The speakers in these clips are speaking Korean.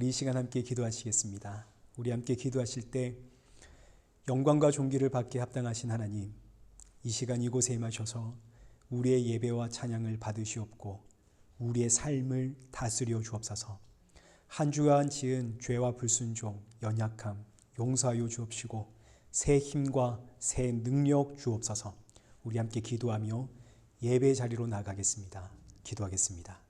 우리 이 시간 함께 기도하시겠습니다. 우리 함께 기도하실 때 영광과 존귀를 받게 합당하신 하나님, 이 시간 이곳에 임하셔서 우리의 예배와 찬양을 받으시옵고 우리의 삶을 다스려 주옵소서. 한 주간 지은 죄와 불순종, 연약함 용서하여 주옵시고 새 힘과 새 능력 주옵소서. 우리 함께 기도하며 예배 자리로 나가겠습니다. 기도하겠습니다.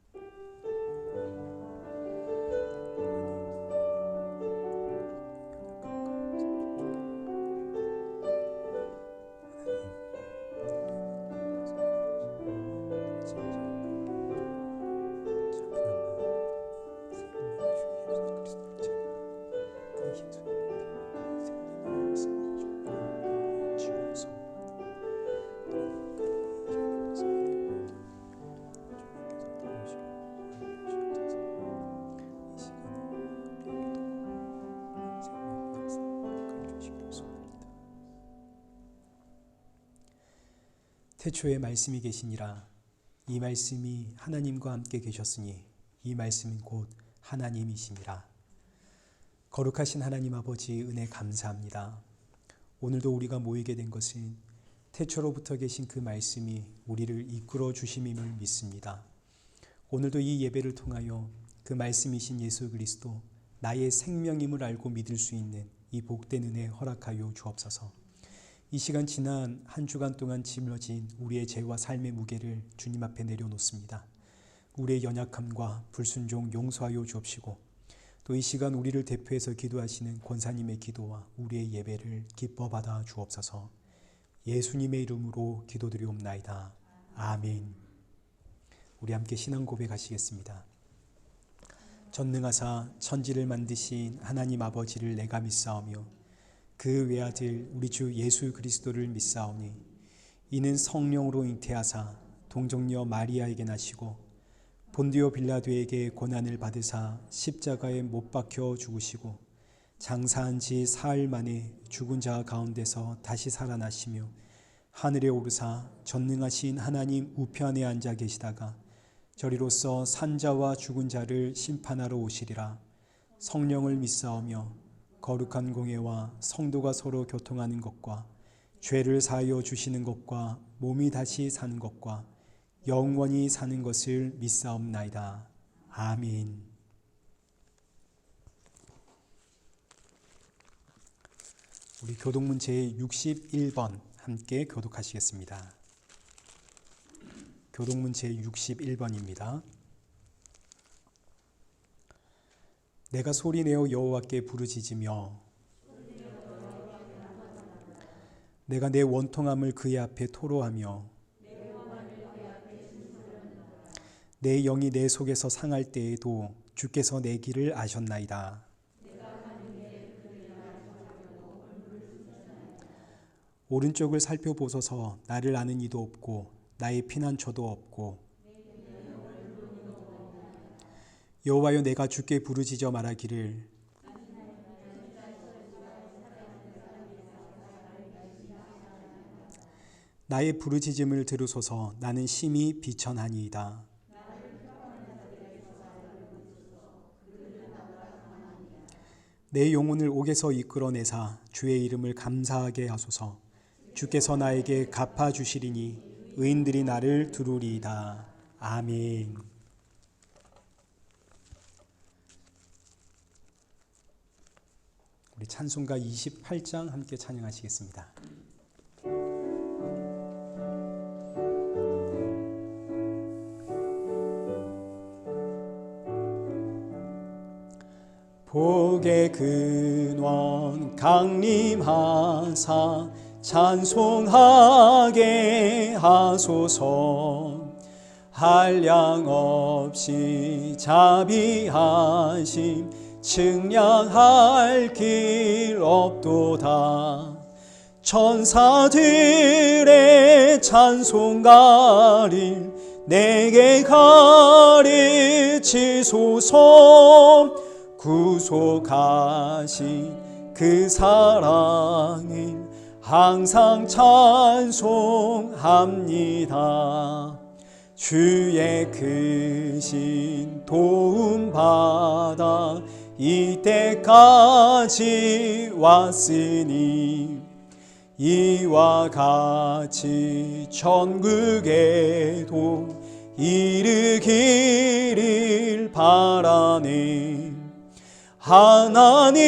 태초에 말씀이 계시니라. 이 말씀이 하나님과 함께 계셨으니 이 말씀은 곧 하나님이시니라. 거룩하신 하나님 아버지, 은혜 감사합니다. 오늘도 우리가 모이게 된 것은 태초로부터 계신 그 말씀이 우리를 이끌어 주심임을 믿습니다. 오늘도 이 예배를 통하여 그 말씀이신 예수 그리스도, 나의 생명임을 알고 믿을 수 있는 이 복된 은혜 허락하여 주옵소서. 이 시간 지난 한 주간 동안 짊어진 우리의 죄와 삶의 무게를 주님 앞에 내려놓습니다. 우리의 연약함과 불순종 용서하여 주옵시고 또 이 시간 우리를 대표해서 기도하시는 권사님의 기도와 우리의 예배를 기뻐 받아 주옵소서. 예수님의 이름으로 기도드리옵나이다. 아멘. 우리 함께 신앙 고백하시겠습니다. 전능하사 천지를 만드신 하나님 아버지를 내가 믿사오며 그 외아들 우리 주 예수 그리스도를 믿사오니 이는 성령으로 잉태하사 동정녀 마리아에게 나시고 본디오 빌라도에게 고난을 받으사 십자가에 못 박혀 죽으시고 장사한 지 사흘 만에 죽은 자 가운데서 다시 살아나시며 하늘에 오르사 전능하신 하나님 우편에 앉아 계시다가 저리로서 산자와 죽은 자를 심판하러 오시리라. 성령을 믿사오며 거룩한 공예와 성도가 서로 교통하는 것과 죄를 사하여 주시는 것과 몸이 다시 사는 것과 영원히 사는 것을 믿사옵나이다. 아멘. 우리 교독문 제61번 함께 교독하시겠습니다. 교독문 제61번입니다. 내가 소리내어 여호와께 부르짖으며 내가 내 원통함을 그의 앞에 토로하며 내 영이 내 속에서 상할 때에도 주께서 내 길을 아셨나이다. 오른쪽을 살펴보소서. 나를 아는 이도 없고 나의 피난처도 없고 여호와여, 내가 주께 부르짖어 말하기를 나의 부르짖음을 들으소서. 나는 심히 비천하니이다. 내 영혼을 옥에서 이끌어내사 주의 이름을 감사하게 하소서. 주께서 나에게 갚아주시리니 의인들이 나를 두루리이다. 아멘. 우리 찬송가 28장 함께 찬양하시겠습니다. 복의 근원 강림하사 찬송하게 하소서. 한량 없이 자비하심 측량할 길 없도다. 천사들의 찬송 가릴 내게 가르치소서. 구속하신 그 사랑을 항상 찬송합니다. 주의 크신 도움 받아 이때까지 왔으니 이와 같이 천국에도 이르기를 바라네. 하나님의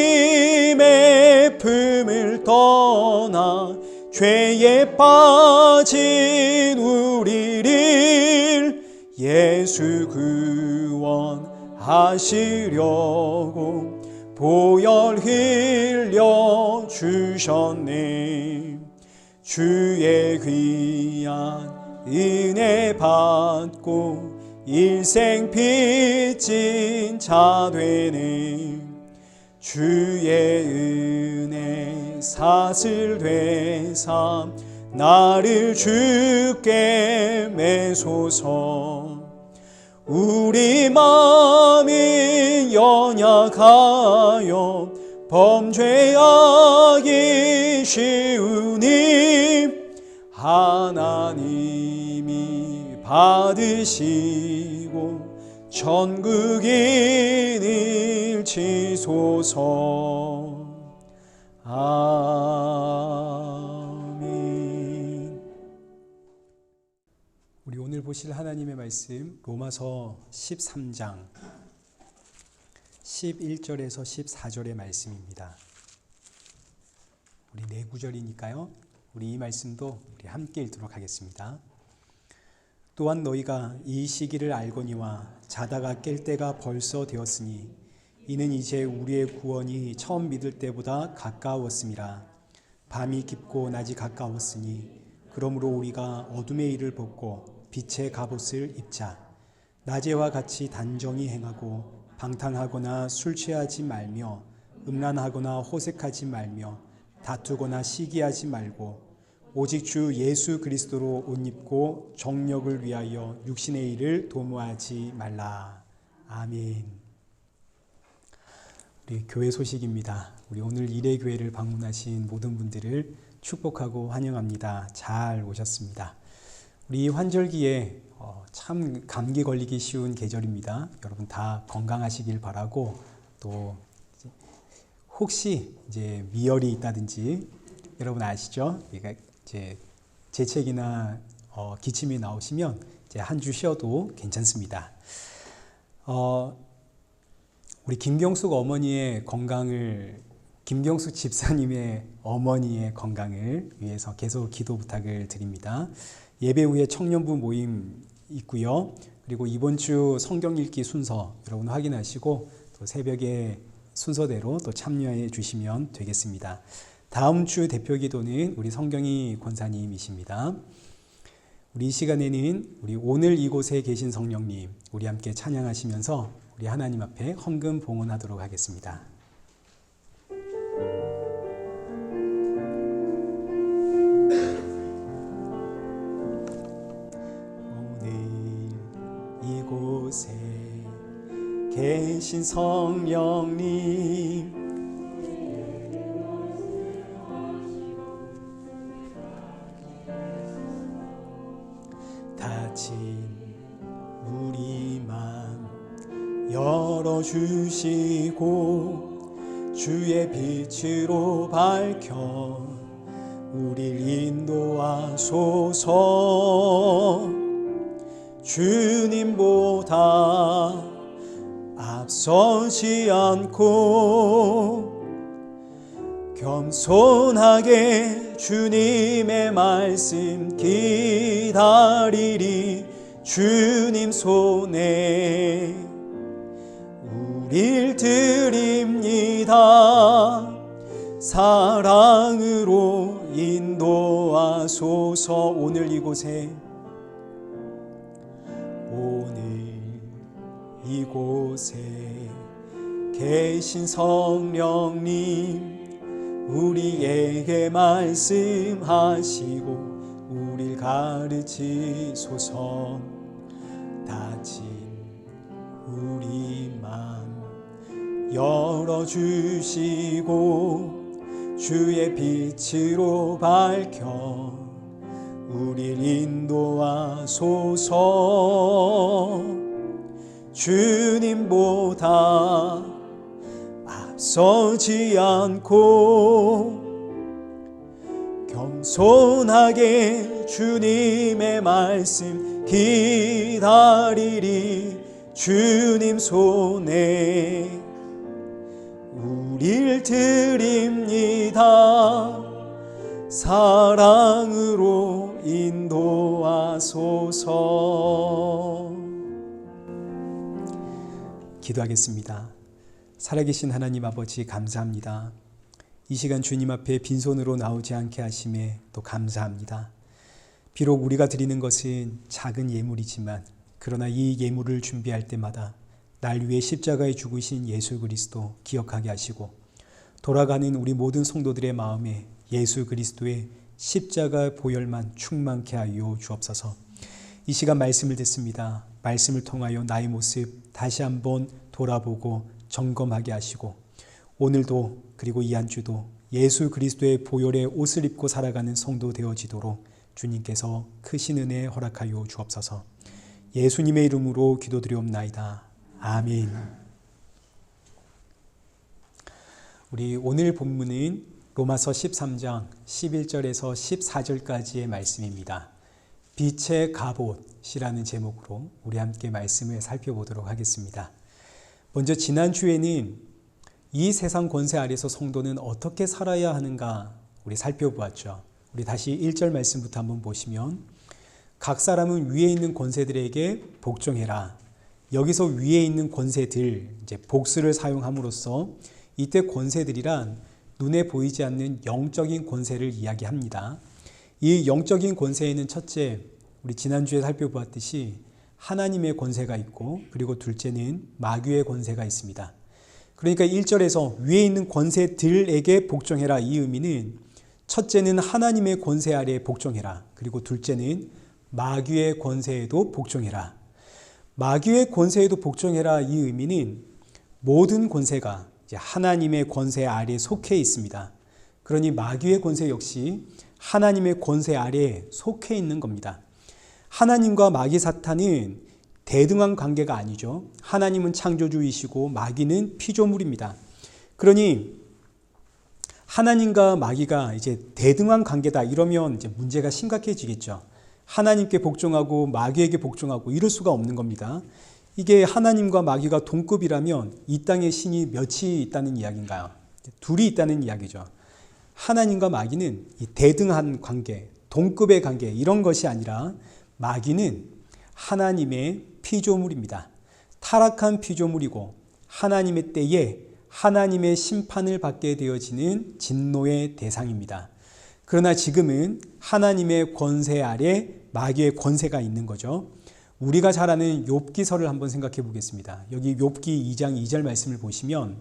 품을 떠나 죄에 빠진 우리를 예수 구원하시려고 보혈 흘려 주셨네. 주의 귀한 은혜 받고 일생 빚진 자 되네. 주의 은혜 사슬 되사 나를 주께 매소서. 우리 마음이 연약하여 범죄하기 쉬우니 하나님이 받으시고 천국인을 치소서. 아멘. 우리 오늘 보실 하나님의 말씀 로마서 13장 11절에서 14절의 말씀입니다. 우리 네 구절이니까요. 우리 이 말씀도 우리 함께 읽도록 하겠습니다. 또한 너희가 이 시기를 알거니와 자다가 깰 때가 벌써 되었으니 이는 이제 우리의 구원이 처음 믿을 때보다 가까웠음이라. 밤이 깊고 낮이 가까웠으니 그러므로 우리가 어둠의 일을 벗고 빛의 갑옷을 입자. 낮에와 같이 단정히 행하고 방탕하거나 술 취하지 말며 음란하거나 호색하지 말며 다투거나 시기하지 말고 오직 주 예수 그리스도로 옷 입고 정력을 위하여 육신의 일을 도모하지 말라. 아멘. 우리 교회 소식입니다. 우리 오늘 일회교회를 방문하신 모든 분들을 축복하고 환영합니다. 잘 오셨습니다. 우리 환절기에 참 감기 걸리기 쉬운 계절입니다. 여러분 다 건강하시길 바라고, 또 혹시 이제 미열이 있다든지 여러분 아시죠? 그러니까 이제 재채기나 기침이 나오시면 이제 한 주 쉬어도 괜찮습니다. 우리 김경숙 어머니의 건강을, 김경숙 집사님의 어머니의 건강을 위해서 계속 기도 부탁을 드립니다. 예배 후에 청년부 모임 있고요. 그리고 이번 주 성경 읽기 순서 여러분 확인하시고 또 새벽에 순서대로 또 참여해 주시면 되겠습니다. 다음 주 대표 기도는 우리 성경희 권사님이십니다. 우리 이 시간에는 우리 오늘 이곳에 계신 성령님, 우리 함께 찬양하시면서 우리 하나님 앞에 헌금 봉헌하도록 하겠습니다. 오늘 이곳에 계신 성령님, 닫힌 우리 맘 열어주시고 주의 빛으로 밝혀 우릴 인도하소서. 주님보다 앞서지 않고 겸손하게 주님의 말씀 기다리리. 주님 손에 우릴 드립니다. 사랑으로 인도하소서. 오늘 이곳에, 오늘 이곳에 계신 성령님, 우리에게 말씀하시고 우릴 가르치소서. 닫힌 우리 맘 열어주시고 주의 빛으로 밝혀 우릴 인도하소서. 주님보다 서지 않고 겸손하게 주님의 말씀 기다리리. 주님 손에 우릴 드립니다. 사랑으로 인도하소서. 기도하겠습니다. 살아계신 하나님 아버지, 감사합니다. 이 시간 주님 앞에 빈손으로 나오지 않게 하심에 또 감사합니다. 비록 우리가 드리는 것은 작은 예물이지만 그러나 이 예물을 준비할 때마다 날 위해 십자가에 죽으신 예수 그리스도 기억하게 하시고 돌아가는 우리 모든 성도들의 마음에 예수 그리스도의 십자가 보혈만 충만케 하여 주옵소서. 이 시간 말씀을 듣습니다. 말씀을 통하여 나의 모습 다시 한번 돌아보고 점검하게 하시고 오늘도 그리고 이 한 주도 예수 그리스도의 보혈의 옷을 입고 살아가는 성도 되어지도록 주님께서 크신 은혜 허락하여 주옵소서. 예수님의 이름으로 기도드리옵나이다. 아멘. 우리 오늘 본문은 로마서 13장 11절에서 14절까지의 말씀입니다. 빛의 갑옷이라는 제목으로 우리 함께 말씀을 살펴보도록 하겠습니다. 먼저 지난주에는 이 세상 권세 아래서 성도는 어떻게 살아야 하는가 우리 살펴보았죠. 우리 다시 1절 말씀부터 한번 보시면 각 사람은 위에 있는 권세들에게 복종해라. 여기서 위에 있는 권세들, 이제 복수를 사용함으로써 이때 권세들이란 눈에 보이지 않는 영적인 권세를 이야기합니다. 이 영적인 권세에는 첫째, 우리 지난주에 살펴보았듯이 하나님의 권세가 있고 그리고 둘째는 마귀의 권세가 있습니다. 그러니까 1절에서 위에 있는 권세들에게 복종해라, 이 의미는 첫째는 하나님의 권세 아래에 복종해라. 그리고 둘째는 마귀의 권세에도 복종해라. 마귀의 권세에도 복종해라, 이 의미는 모든 권세가 이제 하나님의 권세 아래에 속해 있습니다. 그러니 마귀의 권세 역시 하나님의 권세 아래에 속해 있는 겁니다. 하나님과 마귀 사탄은 대등한 관계가 아니죠. 하나님은 창조주이시고 마귀는 피조물입니다. 그러니 하나님과 마귀가 이제 대등한 관계다 이러면 이제 문제가 심각해지겠죠. 하나님께 복종하고 마귀에게 복종하고 이럴 수가 없는 겁니다. 이게 하나님과 마귀가 동급이라면 이 땅에 신이 몇이 있다는 이야기인가요? 둘이 있다는 이야기죠. 하나님과 마귀는 이 대등한 관계, 동급의 관계 이런 것이 아니라 마귀는 하나님의 피조물입니다. 타락한 피조물이고 하나님의 때에 하나님의 심판을 받게 되어지는 진노의 대상입니다. 그러나 지금은 하나님의 권세 아래 마귀의 권세가 있는 거죠. 우리가 잘 아는 욥기서를 한번 생각해 보겠습니다. 여기 욥기 2장 2절 말씀을 보시면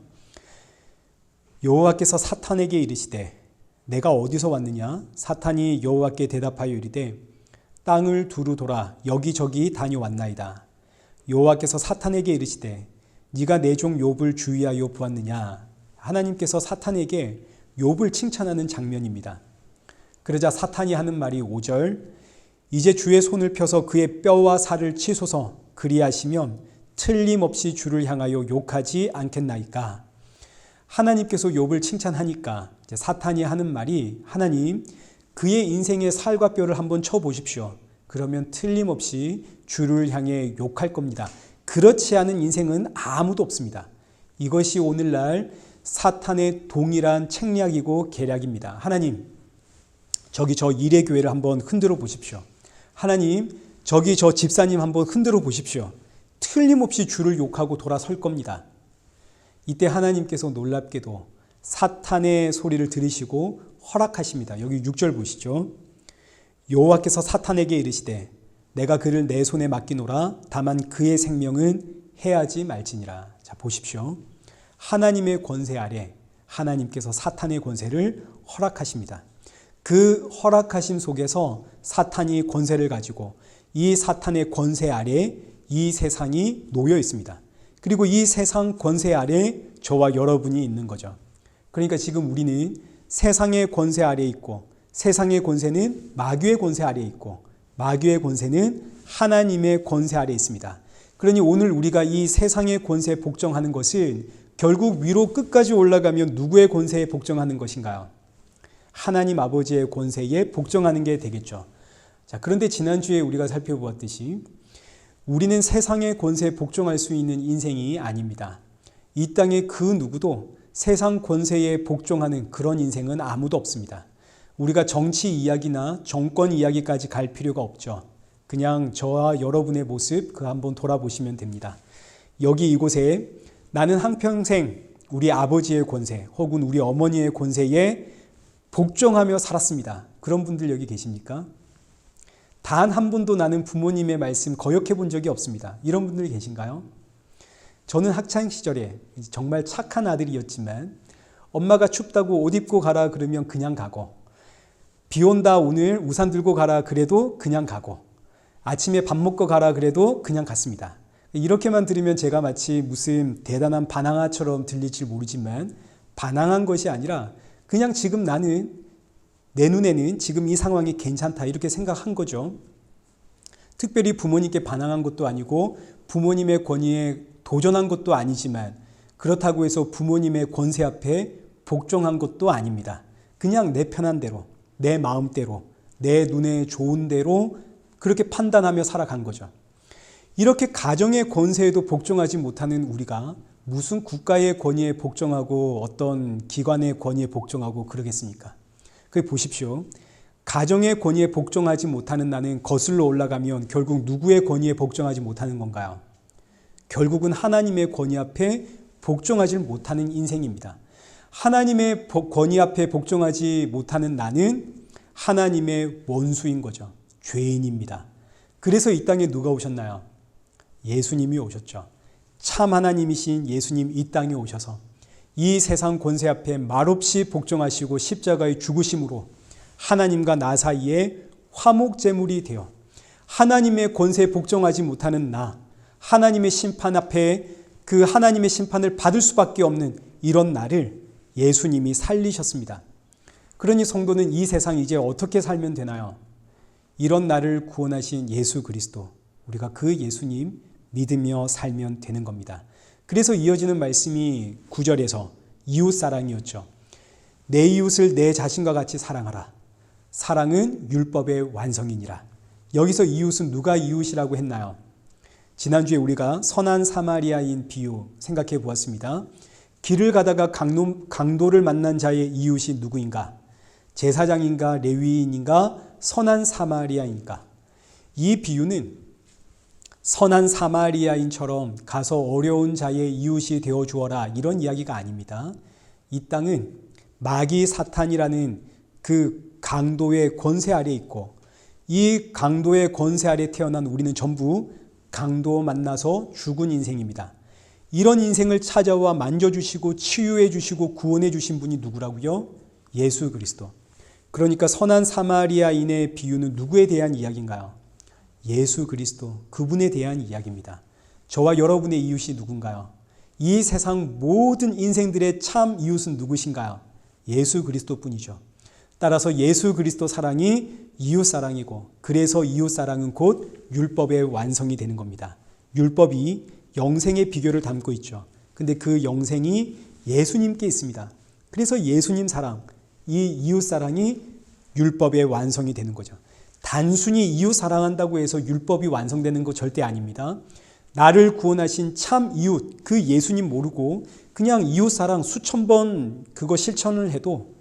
여호와께서 사탄에게 이르시되 내가 어디서 왔느냐? 사탄이 여호와께 대답하여 이르되 땅을 두루 돌아 여기저기 다녀왔나이다. 여호와께서 사탄에게 이르시되 네가 내 종 욥을 주의하여 보았느냐? 하나님께서 사탄에게 욥을 칭찬하는 장면입니다. 그러자 사탄이 하는 말이 5절 이제 주의 손을 펴서 그의 뼈와 살을 치소서 그리하시면 틀림없이 주를 향하여 욕하지 않겠나이까. 하나님께서 욥을 칭찬하니까 이제 사탄이 하는 말이 하나님 그의 인생의 살과 뼈를 한번 쳐보십시오. 그러면 틀림없이 주를 향해 욕할 겁니다. 그렇지 않은 인생은 아무도 없습니다. 이것이 오늘날 사탄의 동일한 책략이고 계략입니다. 하나님 저기 저 이레교회를 한번 흔들어 보십시오. 하나님 저기 저 집사님 한번 흔들어 보십시오. 틀림없이 주를 욕하고 돌아설 겁니다. 이때 하나님께서 놀랍게도 사탄의 소리를 들으시고 허락하십니다. 여기 6절 보시죠. 여호와께서 사탄에게 이르시되 내가 그를 내 손에 맡기노라. 다만 그의 생명은 해하지 말지니라. 자 보십시오. 하나님의 권세 아래 하나님께서 사탄의 권세를 허락하십니다. 그 허락하심 속에서 사탄이 권세를 가지고 이 사탄의 권세 아래 이 세상이 놓여 있습니다. 그리고 이 세상 권세 아래 저와 여러분이 있는 거죠. 그러니까 지금 우리는 세상의 권세 아래에 있고 세상의 권세는 마귀의 권세 아래에 있고 마귀의 권세는 하나님의 권세 아래에 있습니다. 그러니 오늘 우리가 이 세상의 권세에 복종하는 것은 결국 위로 끝까지 올라가면 누구의 권세에 복종하는 것인가요? 하나님 아버지의 권세에 복종하는 게 되겠죠. 자, 그런데 지난주에 우리가 살펴보았듯이 우리는 세상의 권세에 복종할 수 있는 인생이 아닙니다. 이 땅의 그 누구도 세상 권세에 복종하는 그런 인생은 아무도 없습니다. 우리가 정치 이야기나 정권 이야기까지 갈 필요가 없죠. 그냥 저와 여러분의 모습 그 한번 돌아보시면 됩니다. 여기 이곳에 나는 한평생 우리 아버지의 권세 혹은 우리 어머니의 권세에 복종하며 살았습니다. 그런 분들 여기 계십니까? 단 한 번도 나는 부모님의 말씀 거역해 본 적이 없습니다. 이런 분들 계신가요? 저는 학창시절에 정말 착한 아들이었지만 엄마가 춥다고 옷 입고 가라 그러면 그냥 가고, 비 온다 오늘 우산 들고 가라 그래도 그냥 가고, 아침에 밥 먹고 가라 그래도 그냥 갔습니다. 이렇게만 들으면 제가 마치 무슨 대단한 반항아처럼 들릴지 모르지만 반항한 것이 아니라 그냥 지금 나는 내 눈에는 지금 이 상황이 괜찮다 이렇게 생각한 거죠. 특별히 부모님께 반항한 것도 아니고 부모님의 권위에 도전한 것도 아니지만 그렇다고 해서 부모님의 권세 앞에 복종한 것도 아닙니다. 그냥 내 편한 대로, 내 마음대로, 내 눈에 좋은 대로 그렇게 판단하며 살아간 거죠. 이렇게 가정의 권세에도 복종하지 못하는 우리가 무슨 국가의 권위에 복종하고 어떤 기관의 권위에 복종하고 그러겠습니까? 그게 보십시오. 가정의 권위에 복종하지 못하는 나는 거슬러 올라가면 결국 누구의 권위에 복종하지 못하는 건가요? 결국은 하나님의 권위 앞에 복종하지 못하는 인생입니다. 하나님의 권위 앞에 복종하지 못하는 나는 하나님의 원수인 거죠. 죄인입니다. 그래서 이 땅에 누가 오셨나요? 예수님이 오셨죠. 참 하나님이신 예수님 이 땅에 오셔서 이 세상 권세 앞에 말없이 복종하시고 십자가의 죽으심으로 하나님과 나 사이에 화목제물이 되어 하나님의 권세에 복종하지 못하는 나, 하나님의 심판 앞에 그 하나님의 심판을 받을 수밖에 없는 이런 나를 예수님이 살리셨습니다. 그러니 성도는 이 세상 이제 어떻게 살면 되나요? 이런 나를 구원하신 예수 그리스도, 우리가 그 예수님 믿으며 살면 되는 겁니다. 그래서 이어지는 말씀이 9절에서 이웃사랑이었죠. 내 이웃을 내 자신과 같이 사랑하라. 사랑은 율법의 완성이니라. 여기서 이웃은 누가 이웃이라고 했나요? 지난주에 우리가 선한 사마리아인 비유 생각해 보았습니다. 길을 가다가 강도를 만난 자의 이웃이 누구인가? 제사장인가? 레위인인가? 선한 사마리아인가? 이 비유는 선한 사마리아인처럼 가서 어려운 자의 이웃이 되어 주어라 이런 이야기가 아닙니다. 이 땅은 마귀 사탄이라는 그 강도의 권세 아래 있고 이 강도의 권세 아래 태어난 우리는 전부 강도 만나서 죽은 인생입니다. 이런 인생을 찾아와 만져주시고 치유해 주시고 구원해 주신 분이 누구라고요? 예수 그리스도. 그러니까 선한 사마리아인의 비유는 누구에 대한 이야기인가요? 예수 그리스도, 그분에 대한 이야기입니다. 저와 여러분의 이웃이 누군가요? 이 세상 모든 인생들의 참 이웃은 누구신가요? 예수 그리스도뿐이죠. 따라서 예수 그리스도 사랑이 이웃 사랑이고, 그래서 이웃 사랑은 곧 율법의 완성이 되는 겁니다. 율법이 영생의 비결을 담고 있죠. 근데 그 영생이 예수님께 있습니다. 그래서 예수님 사랑, 이 이웃 사랑이 율법의 완성이 되는 거죠. 단순히 이웃 사랑한다고 해서 율법이 완성되는 거 절대 아닙니다. 나를 구원하신 참 이웃, 그 예수님 모르고 그냥 이웃 사랑 수천 번 그거 실천을 해도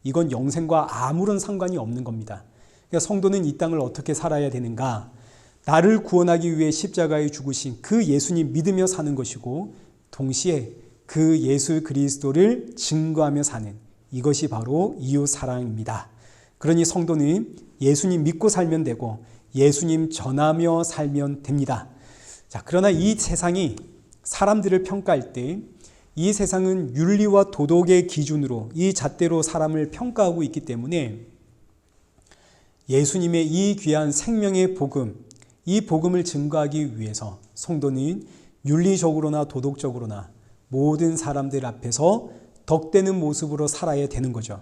이건 영생과 아무런 상관이 없는 겁니다. 그러니까 성도는 이 땅을 어떻게 살아야 되는가? 나를 구원하기 위해 십자가에 죽으신 그 예수님 믿으며 사는 것이고, 동시에 그 예수 그리스도를 증거하며 사는 이것이 바로 이웃 사랑입니다. 그러니 성도는 예수님 믿고 살면 되고 예수님 전하며 살면 됩니다. 자, 그러나 이 세상이 사람들을 평가할 때 이 세상은 윤리와 도덕의 기준으로 이 잣대로 사람을 평가하고 있기 때문에 예수님의 이 귀한 생명의 복음, 이 복음을 증거하기 위해서 성도는 윤리적으로나 도덕적으로나 모든 사람들 앞에서 덕되는 모습으로 살아야 되는 거죠.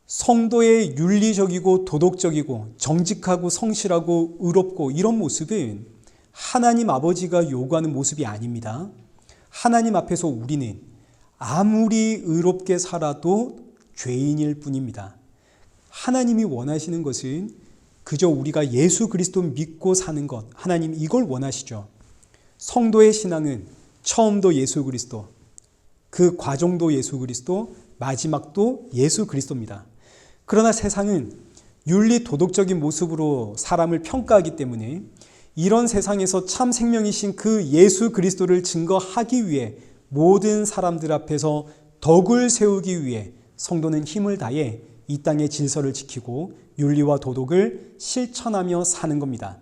성도의 윤리적이고 도덕적이고 정직하고 성실하고 의롭고 이런 모습은 하나님 아버지가 요구하는 모습이 아닙니다. 하나님 앞에서 우리는 아무리 의롭게 살아도 죄인일 뿐입니다. 하나님이 원하시는 것은 그저 우리가 예수 그리스도 믿고 사는 것, 하나님 이걸 원하시죠. 성도의 신앙은 처음도 예수 그리스도, 그 과정도 예수 그리스도, 마지막도 예수 그리스도입니다. 그러나 세상은 윤리 도덕적인 모습으로 사람을 평가하기 때문에 이런 세상에서 참 생명이신 그 예수 그리스도를 증거하기 위해 모든 사람들 앞에서 덕을 세우기 위해 성도는 힘을 다해 이 땅의 질서를 지키고 윤리와 도덕을 실천하며 사는 겁니다.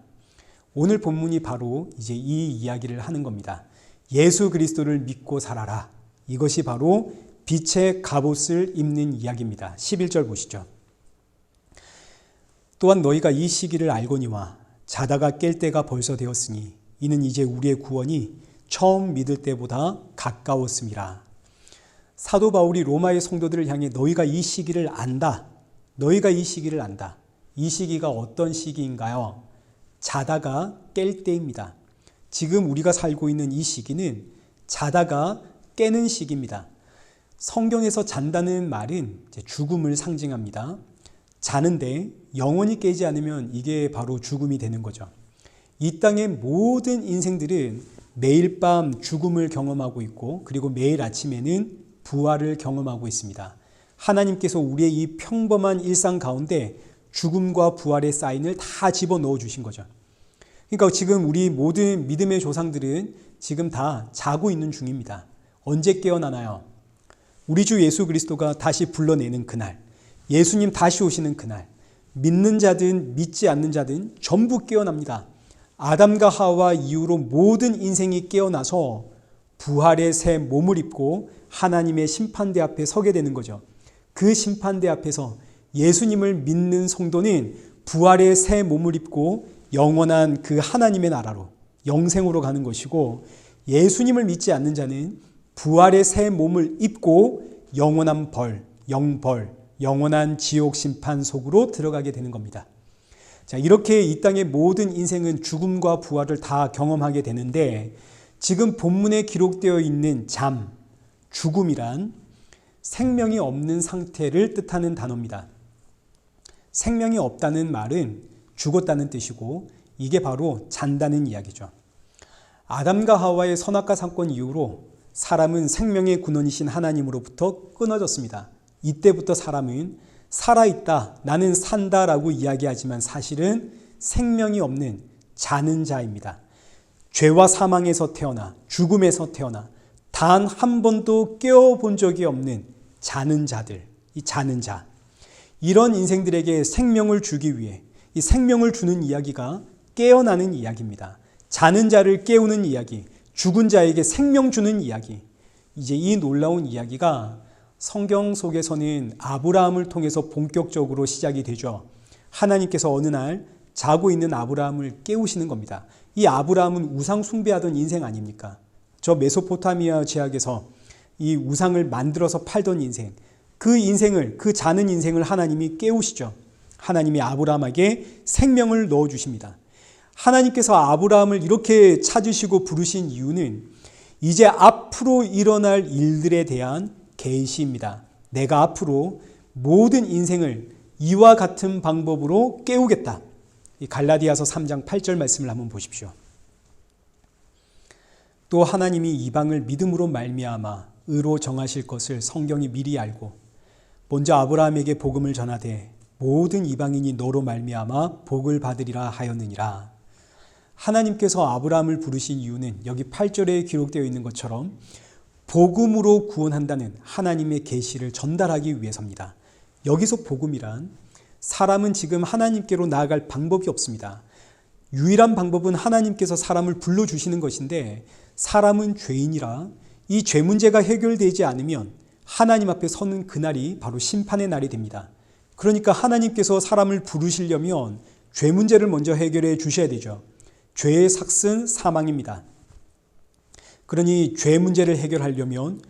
오늘 본문이 바로 이제 이 이야기를 하는 겁니다. 예수 그리스도를 믿고 살아라. 이것이 바로 빛의 갑옷을 입는 이야기입니다. 11절 보시죠. 또한 너희가 이 시기를 알거니와 자다가 깰 때가 벌써 되었으니 이는 이제 우리의 구원이 처음 믿을 때보다 가까웠음이라. 사도 바울이 로마의 성도들을 향해 너희가 이 시기를 안다. 너희가 이 시기를 안다. 이 시기가 어떤 시기인가요? 자다가 깰 때입니다. 지금 우리가 살고 있는 이 시기는 자다가 깨는 시기입니다. 성경에서 잔다는 말은 죽음을 상징합니다. 자는데 영원히 깨지 않으면 이게 바로 죽음이 되는 거죠. 이 땅의 모든 인생들은 매일 밤 죽음을 경험하고 있고 그리고 매일 아침에는 부활을 경험하고 있습니다. 하나님께서 우리의 이 평범한 일상 가운데 죽음과 부활의 사인을 다 집어넣어 주신 거죠. 그러니까 지금 우리 모든 믿음의 조상들은 지금 다 자고 있는 중입니다. 언제 깨어나나요? 우리 주 예수 그리스도가 다시 불러내는 그날, 예수님 다시 오시는 그날, 믿는 자든 믿지 않는 자든 전부 깨어납니다. 아담과 하와 이후로 모든 인생이 깨어나서 부활의 새 몸을 입고 하나님의 심판대 앞에 서게 되는 거죠. 그 심판대 앞에서 예수님을 믿는 성도는 부활의 새 몸을 입고 영원한 그 하나님의 나라로 영생으로 가는 것이고, 예수님을 믿지 않는 자는 부활의 새 몸을 입고 영원한 벌, 영벌, 영원한 지옥 심판 속으로 들어가게 되는 겁니다. 자, 이렇게 이 땅의 모든 인생은 죽음과 부활을 다 경험하게 되는데, 지금 본문에 기록되어 있는 잠, 죽음이란 생명이 없는 상태를 뜻하는 단어입니다. 생명이 없다는 말은 죽었다는 뜻이고, 이게 바로 잔다는 이야기죠. 아담과 하와의 선악과 사건 이후로 사람은 생명의 근원이신 하나님으로부터 끊어졌습니다. 이때부터 사람은 살아있다, 나는 산다라고 이야기하지만 사실은 생명이 없는 자는 자입니다. 죄와 사망에서 태어나 죽음에서 태어나 단 한 번도 깨어본 적이 없는 자는 자들, 이 자는 자, 이런 인생들에게 생명을 주기 위해 이 생명을 주는 이야기가 깨어나는 이야기입니다. 자는 자를 깨우는 이야기, 죽은 자에게 생명 주는 이야기. 이제 이 놀라운 이야기가 성경 속에서는 아브라함을 통해서 본격적으로 시작이 되죠. 하나님께서 어느 날 자고 있는 아브라함을 깨우시는 겁니다. 이 아브라함은 우상 숭배하던 인생 아닙니까? 저 메소포타미아 지역에서 이 우상을 만들어서 팔던 인생, 그 인생을, 그 자는 인생을 하나님이 깨우시죠. 하나님이 아브라함에게 생명을 넣어주십니다. 하나님께서 아브라함을 이렇게 찾으시고 부르신 이유는 이제 앞으로 일어날 일들에 대한 계시입니다. 내가 앞으로 모든 인생을 이와 같은 방법으로 깨우겠다. 이 갈라디아서 3장 8절 말씀을 한번 보십시오. 또 하나님이 이방을 믿음으로 말미암아 의로 정하실 것을 성경이 미리 알고 먼저 아브라함에게 복음을 전하되 모든 이방인이 너로 말미암아 복을 받으리라 하였느니라. 하나님께서 아브라함을 부르신 이유는 여기 8절에 기록되어 있는 것처럼 복음으로 구원한다는 하나님의 계시를 전달하기 위해서입니다. 여기서 복음이란, 사람은 지금 하나님께로 나아갈 방법이 없습니다. 유일한 방법은 하나님께서 사람을 불러주시는 것인데, 사람은 죄인이라 이 죄 문제가 해결되지 않으면 하나님 앞에 서는 그날이 바로 심판의 날이 됩니다. 그러니까 하나님께서 사람을 부르시려면 죄 문제를 먼저 해결해 주셔야 되죠. 죄의 삭은 사망입니다. 그러니 죄 문제를 해결하려면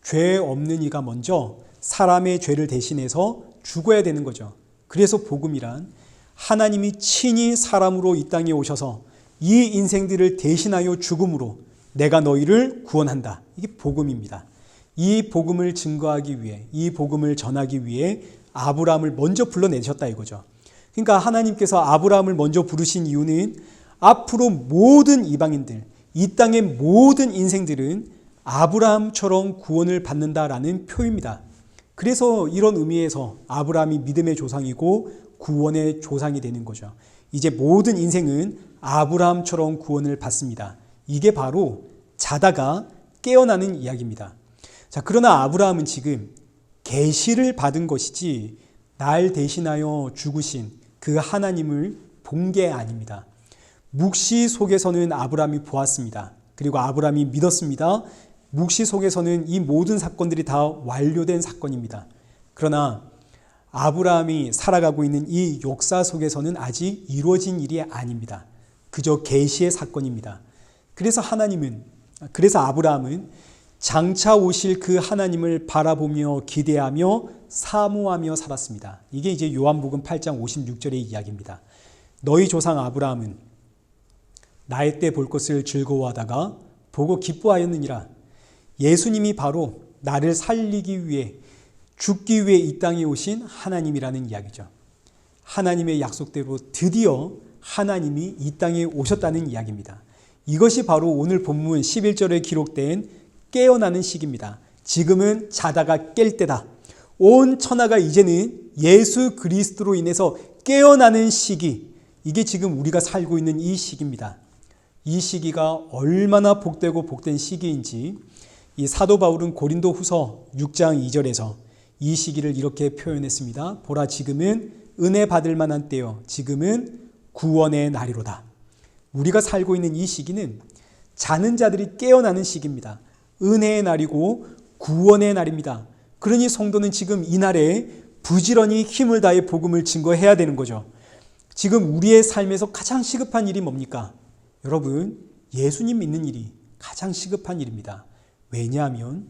죄 없는 이가 먼저 사람의 죄를 대신해서 죽어야 되는 거죠. 그래서 복음이란 하나님이 친히 사람으로 이 땅에 오셔서 이 인생들을 대신하여 죽음으로 내가 너희를 구원한다. 이게 복음입니다. 이 복음을 증거하기 위해, 이 복음을 전하기 위해 아브라함을 먼저 불러내셨다 이거죠. 그러니까 하나님께서 아브라함을 먼저 부르신 이유는 앞으로 모든 이방인들, 이 땅의 모든 인생들은 아브라함처럼 구원을 받는다라는 표입니다. 그래서 이런 의미에서 아브라함이 믿음의 조상이고 구원의 조상이 되는 거죠. 이제 모든 인생은 아브라함처럼 구원을 받습니다. 이게 바로 자다가 깨어나는 이야기입니다. 자, 그러나 아브라함은 지금 계시를 받은 것이지 날 대신하여 죽으신 그 하나님을 본 게 아닙니다. 묵시 속에서는 아브라함이 보았습니다. 그리고 아브라함이 믿었습니다. 묵시 속에서는 이 모든 사건들이 다 완료된 사건입니다. 그러나 아브라함이 살아가고 있는 이 역사 속에서는 아직 이루어진 일이 아닙니다. 그저 계시의 사건입니다. 그래서 아브라함은 장차 오실 그 하나님을 바라보며 기대하며 사모하며 살았습니다. 이게 이제 요한복음 8장 56절의 이야기입니다. 너희 조상 아브라함은 나의 때 볼 것을 즐거워하다가 보고 기뻐하였느니라. 예수님이 바로 나를 살리기 위해 죽기 위해 이 땅에 오신 하나님이라는 이야기죠. 하나님의 약속대로 드디어 하나님이 이 땅에 오셨다는 이야기입니다. 이것이 바로 오늘 본문 11절에 기록된 깨어나는 시기입니다. 지금은 자다가 깰 때다. 온 천하가 이제는 예수 그리스도로 인해서 깨어나는 시기, 이게 지금 우리가 살고 있는 이 시기입니다. 이 시기가 얼마나 복되고 복된 시기인지 이 사도 바울은 고린도 후서 6장 2절에서 이 시기를 이렇게 표현했습니다. 보라, 지금은 은혜 받을 만한 때요, 지금은 구원의 날이로다. 우리가 살고 있는 이 시기는 자는 자들이 깨어나는 시기입니다. 은혜의 날이고 구원의 날입니다. 그러니 성도는 지금 이 날에 부지런히 힘을 다해 복음을 증거해야 되는 거죠. 지금 우리의 삶에서 가장 시급한 일이 뭡니까? 여러분, 예수님 믿는 일이 가장 시급한 일입니다. 왜냐하면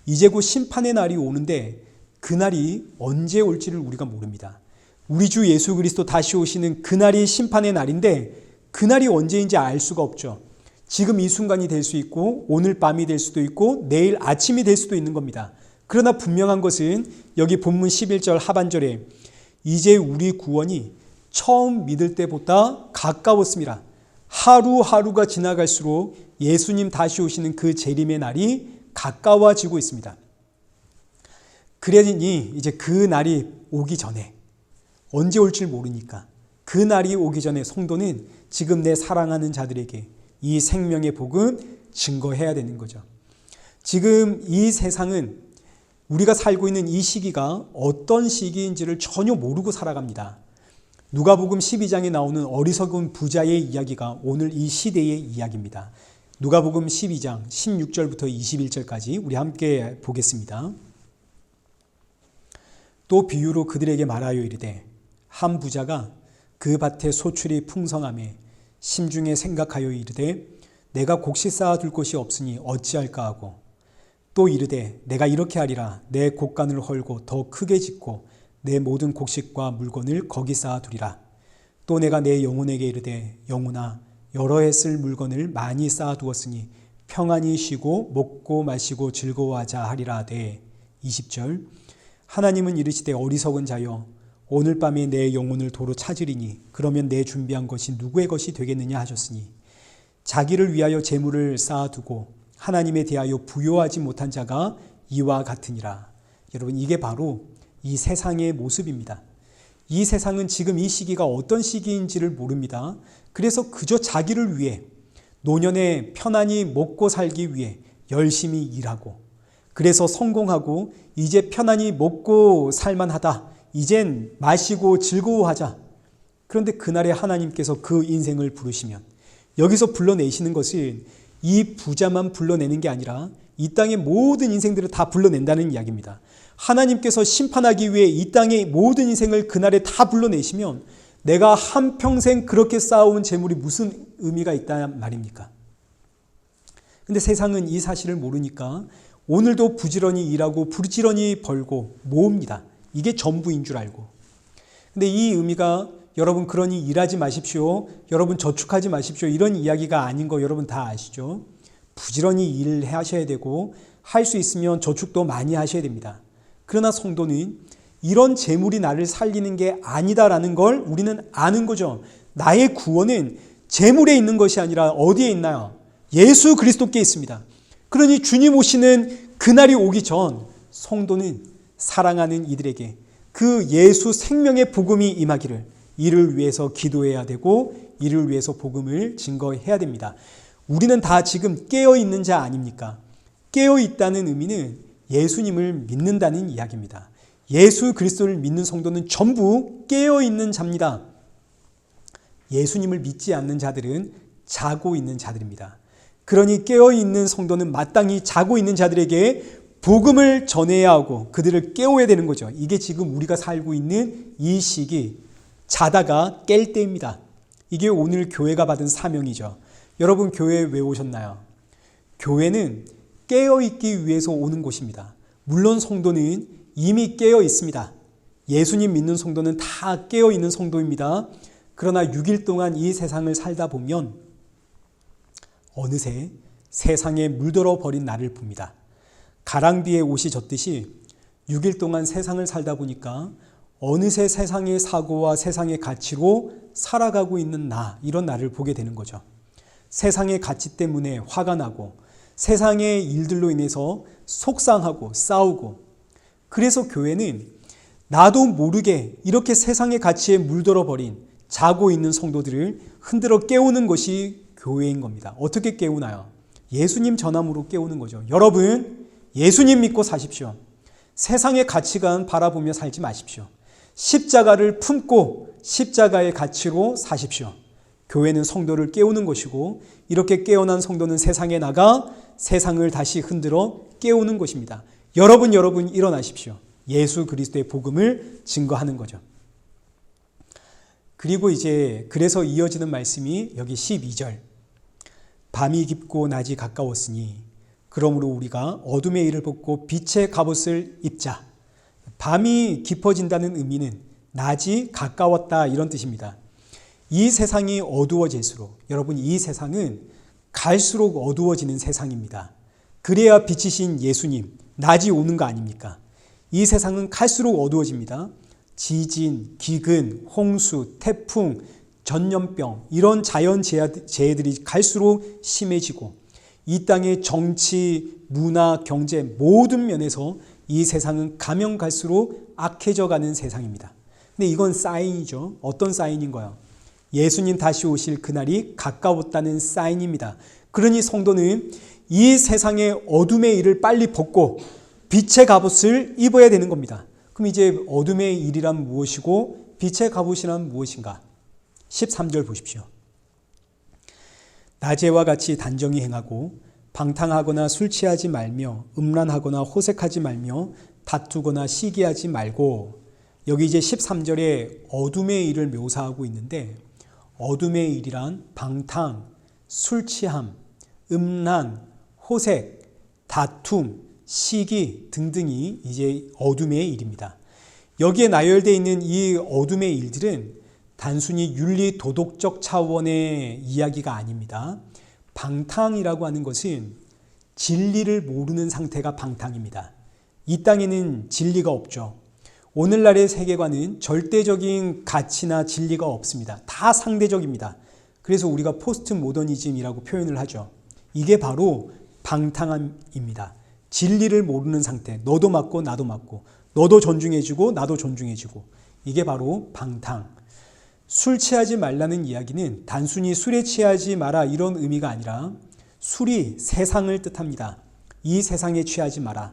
이제 곧 심판의 날이 오는데 그날이 언제 올지를 우리가 모릅니다. 우리 주 예수 그리스도 다시 오시는 그날이 심판의 날인데 그날이 언제인지 알 수가 없죠. 지금 이 순간이 될 수 있고 오늘 밤이 될 수도 있고 내일 아침이 될 수도 있는 겁니다. 그러나 분명한 것은 여기 본문 11절 하반절에 이제 우리 구원이 처음 믿을 때보다 가까웠습니다. 하루하루가 지나갈수록 예수님 다시 오시는 그 재림의 날이 가까워지고 있습니다. 그러니 이제 그 날이 오기 전에, 언제 올지 모르니까 그 날이 오기 전에 성도는 지금 내 사랑하는 자들에게 이 생명의 복음 증거해야 되는 거죠. 지금 이 세상은 우리가 살고 있는 이 시기가 어떤 시기인지를 전혀 모르고 살아갑니다. 누가복음 12장에 나오는 어리석은 부자의 이야기가 오늘 이 시대의 이야기입니다. 누가복음 12장 16절부터 21절까지 우리 함께 보겠습니다. 또 비유로 그들에게 말하여 이르되 한 부자가 그 밭에 소출이 풍성하매 심중에 생각하여 이르되 내가 곡식 쌓아둘 곳이 없으니 어찌할까 하고 또 이르되 내가 이렇게 하리라. 내 곡간을 헐고 더 크게 짓고 내 모든 곡식과 물건을 거기 쌓아두리라. 또 내가 내 영혼에게 이르되 영혼아 여러 해 쓸 물건을 많이 쌓아두었으니 평안히 쉬고 먹고 마시고 즐거워하자 하리라 하되 20절 하나님은 이르시되 어리석은 자여 오늘 밤에 내 영혼을 도로 찾으리니 그러면 내 준비한 것이 누구의 것이 되겠느냐 하셨으니 자기를 위하여 재물을 쌓아두고 하나님에 대하여 부요하지 못한 자가 이와 같으니라. 여러분, 이게 바로 이 세상의 모습입니다. 이 세상은 지금 이 시기가 어떤 시기인지를 모릅니다. 그래서 그저 자기를 위해 노년에 편안히 먹고 살기 위해 열심히 일하고 그래서 성공하고 이제 편안히 먹고 살만하다. 이젠 마시고 즐거워하자. 그런데 그날에 하나님께서 그 인생을 부르시면 여기서 불러내시는 것은 이 부자만 불러내는 게 아니라 이 땅의 모든 인생들을 다 불러낸다는 이야기입니다. 하나님께서 심판하기 위해 이 땅의 모든 인생을 그날에 다 불러내시면 내가 한평생 그렇게 쌓아온 재물이 무슨 의미가 있단 말입니까? 근데 세상은 이 사실을 모르니까 오늘도 부지런히 일하고 부지런히 벌고 모읍니다. 이게 전부인 줄 알고. 근데 이 의미가 여러분 그러니 일하지 마십시오. 여러분 저축하지 마십시오. 이런 이야기가 아닌 거 여러분 다 아시죠? 부지런히 일을 하셔야 되고 할 수 있으면 저축도 많이 하셔야 됩니다. 그러나 성도는 이런 재물이 나를 살리는 게 아니다라는 걸 우리는 아는 거죠. 나의 구원은 재물에 있는 것이 아니라 어디에 있나요? 예수 그리스도께 있습니다. 그러니 주님 오시는 그날이 오기 전 성도는 사랑하는 이들에게 그 예수 생명의 복음이 임하기를 이를 위해서 기도해야 되고 이를 위해서 복음을 증거해야 됩니다. 우리는 다 지금 깨어있는 자 아닙니까? 깨어있다는 의미는 예수님을 믿는다는 이야기입니다. 예수 그리스도를 믿는 성도는 전부 깨어있는 자입니다. 예수님을 믿지 않는 자들은 자고 있는 자들입니다. 그러니 깨어있는 성도는 마땅히 자고 있는 자들에게 복음을 전해야 하고 그들을 깨워야 되는 거죠. 이게 지금 우리가 살고 있는 이 시기, 자다가 깰 때입니다. 이게 오늘 교회가 받은 사명이죠. 여러분 교회에 왜 오셨나요? 교회는 깨어있기 위해서 오는 곳입니다. 물론 성도는 이미 깨어 있습니다. 예수님 믿는 성도는 다 깨어 있는 성도입니다. 그러나 6일 동안 이 세상을 살다 보면 어느새 세상에 물들어 버린 나를 봅니다. 가랑비에 옷이 젖듯이 6일 동안 세상을 살다 보니까 어느새 세상의 사고와 세상의 가치로 살아가고 있는 나, 이런 나를 보게 되는 거죠. 세상의 가치 때문에 화가 나고 세상의 일들로 인해서 속상하고 싸우고, 그래서 교회는 나도 모르게 이렇게 세상의 가치에 물들어 버린 자고 있는 성도들을 흔들어 깨우는 것이 교회인 겁니다. 어떻게 깨우나요? 예수님 전함으로 깨우는 거죠. 여러분, 예수님 믿고 사십시오. 세상의 가치관 바라보며 살지 마십시오. 십자가를 품고 십자가의 가치로 사십시오. 교회는 성도를 깨우는 것이고, 이렇게 깨어난 성도는 세상에 나가 세상을 다시 흔들어 깨우는 것입니다. 여러분 일어나십시오. 예수 그리스도의 복음을 증거하는 거죠. 그리고 이제 그래서 이어지는 말씀이 여기 12절. 밤이 깊고 낮이 가까웠으니 그러므로 우리가 어둠의 일을 벗고 빛의 갑옷을 입자. 밤이 깊어진다는 의미는 낮이 가까웠다, 이런 뜻입니다. 이 세상이 어두워질수록, 여러분, 이 세상은 갈수록 어두워지는 세상입니다. 그래야 빛이신 예수님, 낮이 오는 거 아닙니까? 이 세상은 갈수록 어두워집니다. 지진, 기근, 홍수, 태풍, 전염병, 이런 자연재해들이 갈수록 심해지고, 이 땅의 정치, 문화, 경제 모든 면에서 이 세상은 가면 갈수록 악해져 가는 세상입니다. 근데 이건 사인이죠. 어떤 사인인가요? 예수님 다시 오실 그날이 가까웠다는 사인입니다. 그러니 성도는 이 세상의 어둠의 일을 빨리 벗고 빛의 갑옷을 입어야 되는 겁니다. 그럼 이제 어둠의 일이란 무엇이고 빛의 갑옷이란 무엇인가? 13절 보십시오. 낮에와 같이 단정히 행하고 방탕하거나 술 취하지 말며 음란하거나 호색하지 말며 다투거나 시기하지 말고, 여기 이제 13절에 어둠의 일을 묘사하고 있는데, 어둠의 일이란 방탕, 술 취함, 음란, 호색, 다툼, 시기 등등이 이제 어둠의 일입니다. 여기에 나열되어 있는 이 어둠의 일들은 단순히 윤리 도덕적 차원의 이야기가 아닙니다. 방탕이라고 하는 것은 진리를 모르는 상태가 방탕입니다. 이 땅에는 진리가 없죠. 오늘날의 세계관은 절대적인 가치나 진리가 없습니다. 다 상대적입니다. 그래서 우리가 포스트 모더니즘이라고 표현을 하죠. 이게 바로 방탕함입니다. 진리를 모르는 상태. 너도 맞고 나도 맞고, 너도 존중해주고 나도 존중해주고, 이게 바로 방탕. 술 취하지 말라는 이야기는 단순히 술에 취하지 마라 이런 의미가 아니라, 술이 세상을 뜻합니다. 이 세상에 취하지 마라.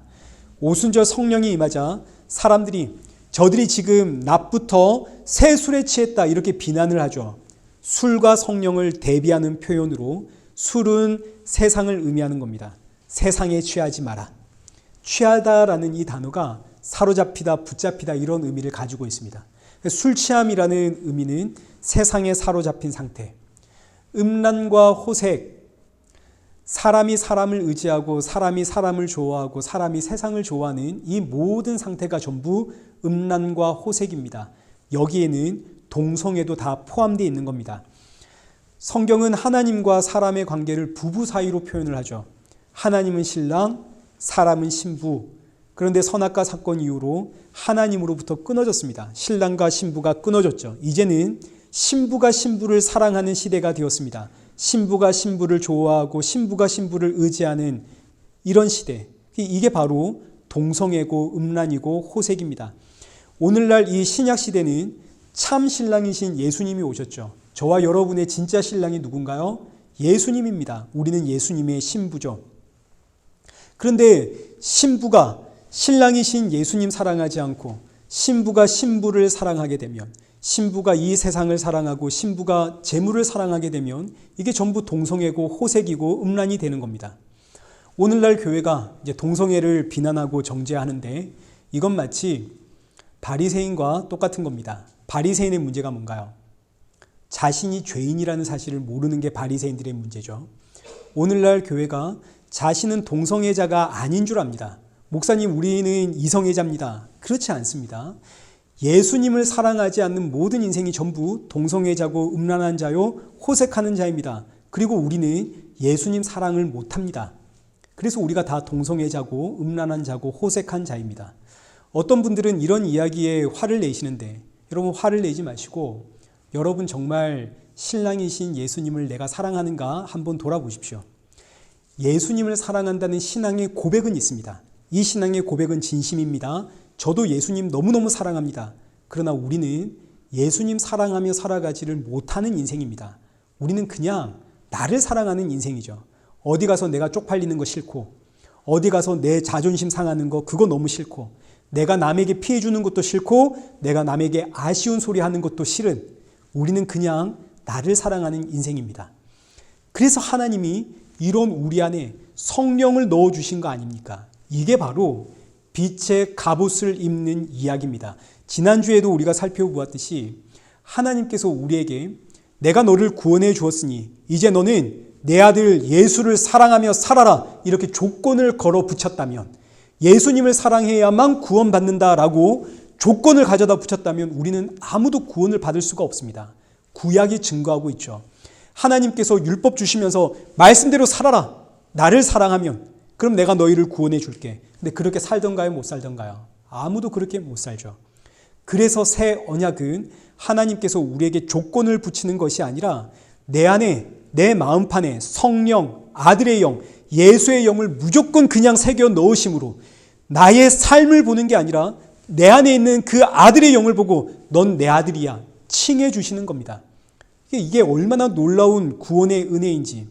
오순절 성령이 임하자 사람들이 저들이 지금 낮부터 새 술에 취했다 이렇게 비난을 하죠. 술과 성령을 대비하는 표현으로 술은 세상을 의미하는 겁니다. 세상에 취하지 마라. 취하다라는 이 단어가 사로잡히다, 붙잡히다 이런 의미를 가지고 있습니다. 술 취함이라는 의미는 세상에 사로잡힌 상태. 음란과 호색, 사람이 사람을 의지하고 사람이 사람을 좋아하고 사람이 세상을 좋아하는 이 모든 상태가 전부 음란과 호색입니다. 여기에는 동성애도 다 포함되어 있는 겁니다. 성경은 하나님과 사람의 관계를 부부 사이로 표현을 하죠. 하나님은 신랑, 사람은 신부. 그런데 선악과 사건 이후로 하나님으로부터 끊어졌습니다. 신랑과 신부가 끊어졌죠. 이제는 신부가 신부를 사랑하는 시대가 되었습니다. 신부가 신부를 좋아하고 신부가 신부를 의지하는 이런 시대. 이게 바로 동성애고 음란이고 호색입니다. 오늘날 이 신약 시대는 참 신랑이신 예수님이 오셨죠. 저와 여러분의 진짜 신랑이 누군가요? 예수님입니다. 우리는 예수님의 신부죠. 그런데 신부가 신랑이신 예수님 사랑하지 않고 신부가 신부를 사랑하게 되면, 신부가 이 세상을 사랑하고 신부가 재물을 사랑하게 되면 이게 전부 동성애고 호색이고 음란이 되는 겁니다. 오늘날 교회가 이제 동성애를 비난하고 정죄하는데 이건 마치 바리새인과 똑같은 겁니다. 바리새인의 문제가 뭔가요? 자신이 죄인이라는 사실을 모르는 게 바리새인들의 문제죠. 오늘날 교회가 자신은 동성애자가 아닌 줄 압니다. 목사님, 우리는 이성애자입니다. 그렇지 않습니다. 예수님을 사랑하지 않는 모든 인생이 전부 동성애자고 음란한 자요, 호색하는 자입니다. 그리고 우리는 예수님 사랑을 못합니다. 그래서 우리가 다 동성애자고 음란한 자고 호색한 자입니다. 어떤 분들은 이런 이야기에 화를 내시는데, 여러분 화를 내지 마시고 여러분 정말 신랑이신 예수님을 내가 사랑하는가 한번 돌아보십시오. 예수님을 사랑한다는 신앙의 고백은 있습니다. 이 신앙의 고백은 진심입니다. 저도 예수님 너무너무 사랑합니다. 그러나 우리는 예수님 사랑하며 살아가지를 못하는 인생입니다. 우리는 그냥 나를 사랑하는 인생이죠. 어디 가서 내가 쪽팔리는 거 싫고, 어디 가서 내 자존심 상하는 거 그거 너무 싫고, 내가 남에게 피해 주는 것도 싫고, 내가 남에게 아쉬운 소리 하는 것도 싫은, 우리는 그냥 나를 사랑하는 인생입니다. 그래서 하나님이 이런 우리 안에 성령을 넣어주신 거 아닙니까? 이게 바로 빛의 갑옷을 입는 이야기입니다. 지난주에도 우리가 살펴보았듯이 하나님께서 우리에게 내가 너를 구원해 주었으니 이제 너는 내 아들 예수를 사랑하며 살아라, 이렇게 조건을 걸어 붙였다면, 예수님을 사랑해야만 구원받는다라고 조건을 가져다 붙였다면 우리는 아무도 구원을 받을 수가 없습니다. 구약이 증거하고 있죠. 하나님께서 율법 주시면서 말씀대로 살아라, 나를 사랑하면 그럼 내가 너희를 구원해 줄게. 근데 그렇게 살던가요? 못 살던가요? 아무도 그렇게 못 살죠. 그래서 새 언약은 하나님께서 우리에게 조건을 붙이는 것이 아니라 내 안에, 내 마음판에 성령, 아들의 영, 예수의 영을 무조건 그냥 새겨 넣으심으로 나의 삶을 보는 게 아니라 내 안에 있는 그 아들의 영을 보고 넌 내 아들이야 칭해 주시는 겁니다. 이게 얼마나 놀라운 구원의 은혜인지.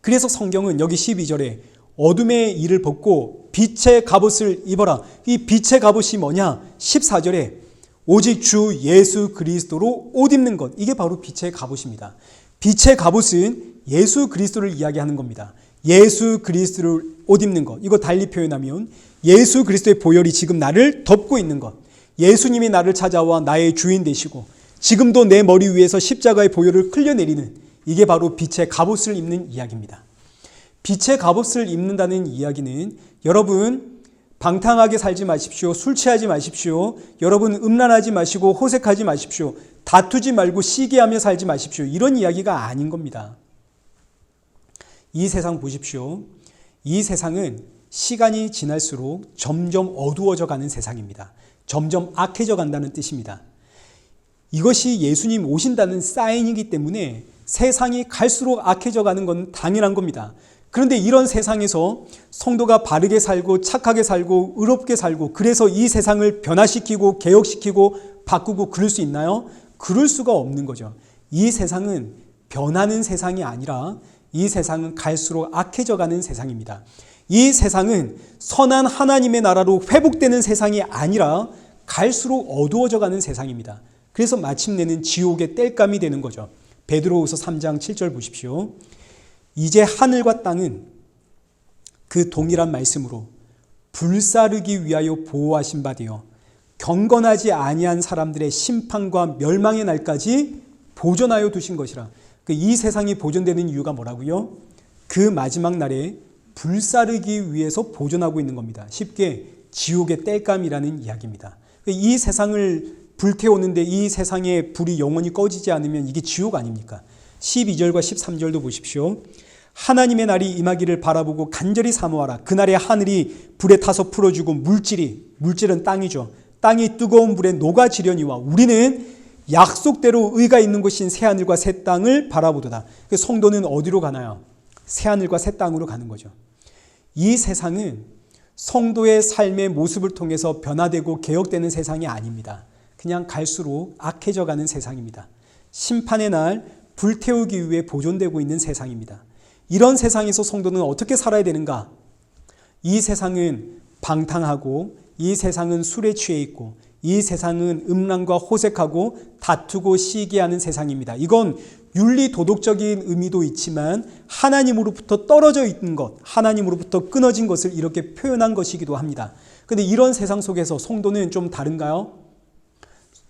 그래서 성경은 여기 12절에 어둠의 일을 벗고 빛의 갑옷을 입어라. 이 빛의 갑옷이 뭐냐? 14절에 오직 주 예수 그리스도로 옷 입는 것. 이게 바로 빛의 갑옷입니다. 빛의 갑옷은 예수 그리스도를 이야기하는 겁니다. 예수 그리스도를 옷 입는 것. 이거 달리 표현하면 예수 그리스도의 보혈이 지금 나를 덮고 있는 것. 예수님이 나를 찾아와 나의 주인 되시고 지금도 내 머리 위에서 십자가의 보혈을 흘려내리는, 이게 바로 빛의 갑옷을 입는 이야기입니다. 빛의 갑옷을 입는다는 이야기는 여러분 방탕하게 살지 마십시오. 술 취하지 마십시오. 여러분 음란하지 마시고 호색하지 마십시오. 다투지 말고 시기하며 살지 마십시오. 이런 이야기가 아닌 겁니다. 이 세상 보십시오. 이 세상은 시간이 지날수록 점점 어두워져 가는 세상입니다. 점점 악해져 간다는 뜻입니다. 이것이 예수님 오신다는 사인이기 때문에 세상이 갈수록 악해져 가는 건 당연한 겁니다. 그런데 이런 세상에서 성도가 바르게 살고 착하게 살고 의롭게 살고 그래서 이 세상을 변화시키고 개혁시키고 바꾸고 그럴 수 있나요? 그럴 수가 없는 거죠. 이 세상은 변하는 세상이 아니라 이 세상은 갈수록 악해져 가는 세상입니다. 이 세상은 선한 하나님의 나라로 회복되는 세상이 아니라 갈수록 어두워져 가는 세상입니다. 그래서 마침내는 지옥의 땔감이 되는 거죠. 베드로후서 3장 7절 보십시오. 이제 하늘과 땅은 그 동일한 말씀으로 불사르기 위하여 보호하신 바 되어 경건하지 아니한 사람들의 심판과 멸망의 날까지 보존하여 두신 것이라. 이 세상이 보존되는 이유가 뭐라고요? 그 마지막 날에 불사르기 위해서 보존하고 있는 겁니다. 쉽게 지옥의 땔감이라는 이야기입니다. 이 세상을 불태우는데 이 세상의 불이 영원히 꺼지지 않으면 이게 지옥 아닙니까? 12절과 13절도 보십시오. 하나님의 날이 임하기를 바라보고 간절히 사모하라. 그날에 하늘이 불에 타서 풀어주고 물질은 땅이죠. 땅이 뜨거운 불에 녹아지려니와 우리는 약속대로 의가 있는 곳인 새하늘과 새 땅을 바라보도다. 성도는 어디로 가나요? 새하늘과 새 땅으로 가는 거죠. 이 세상은 성도의 삶의 모습을 통해서 변화되고 개혁되는 세상이 아닙니다. 그냥 갈수록 악해져 가는 세상입니다. 심판의 날 불태우기 위해 보존되고 있는 세상입니다. 이런 세상에서 성도는 어떻게 살아야 되는가? 이 세상은 방탕하고, 이 세상은 술에 취해 있고, 이 세상은 음란과 호색하고 다투고 시기하는 세상입니다. 이건 윤리 도덕적인 의미도 있지만 하나님으로부터 떨어져 있는 것, 하나님으로부터 끊어진 것을 이렇게 표현한 것이기도 합니다. 그런데 이런 세상 속에서 성도는 좀 다른가요?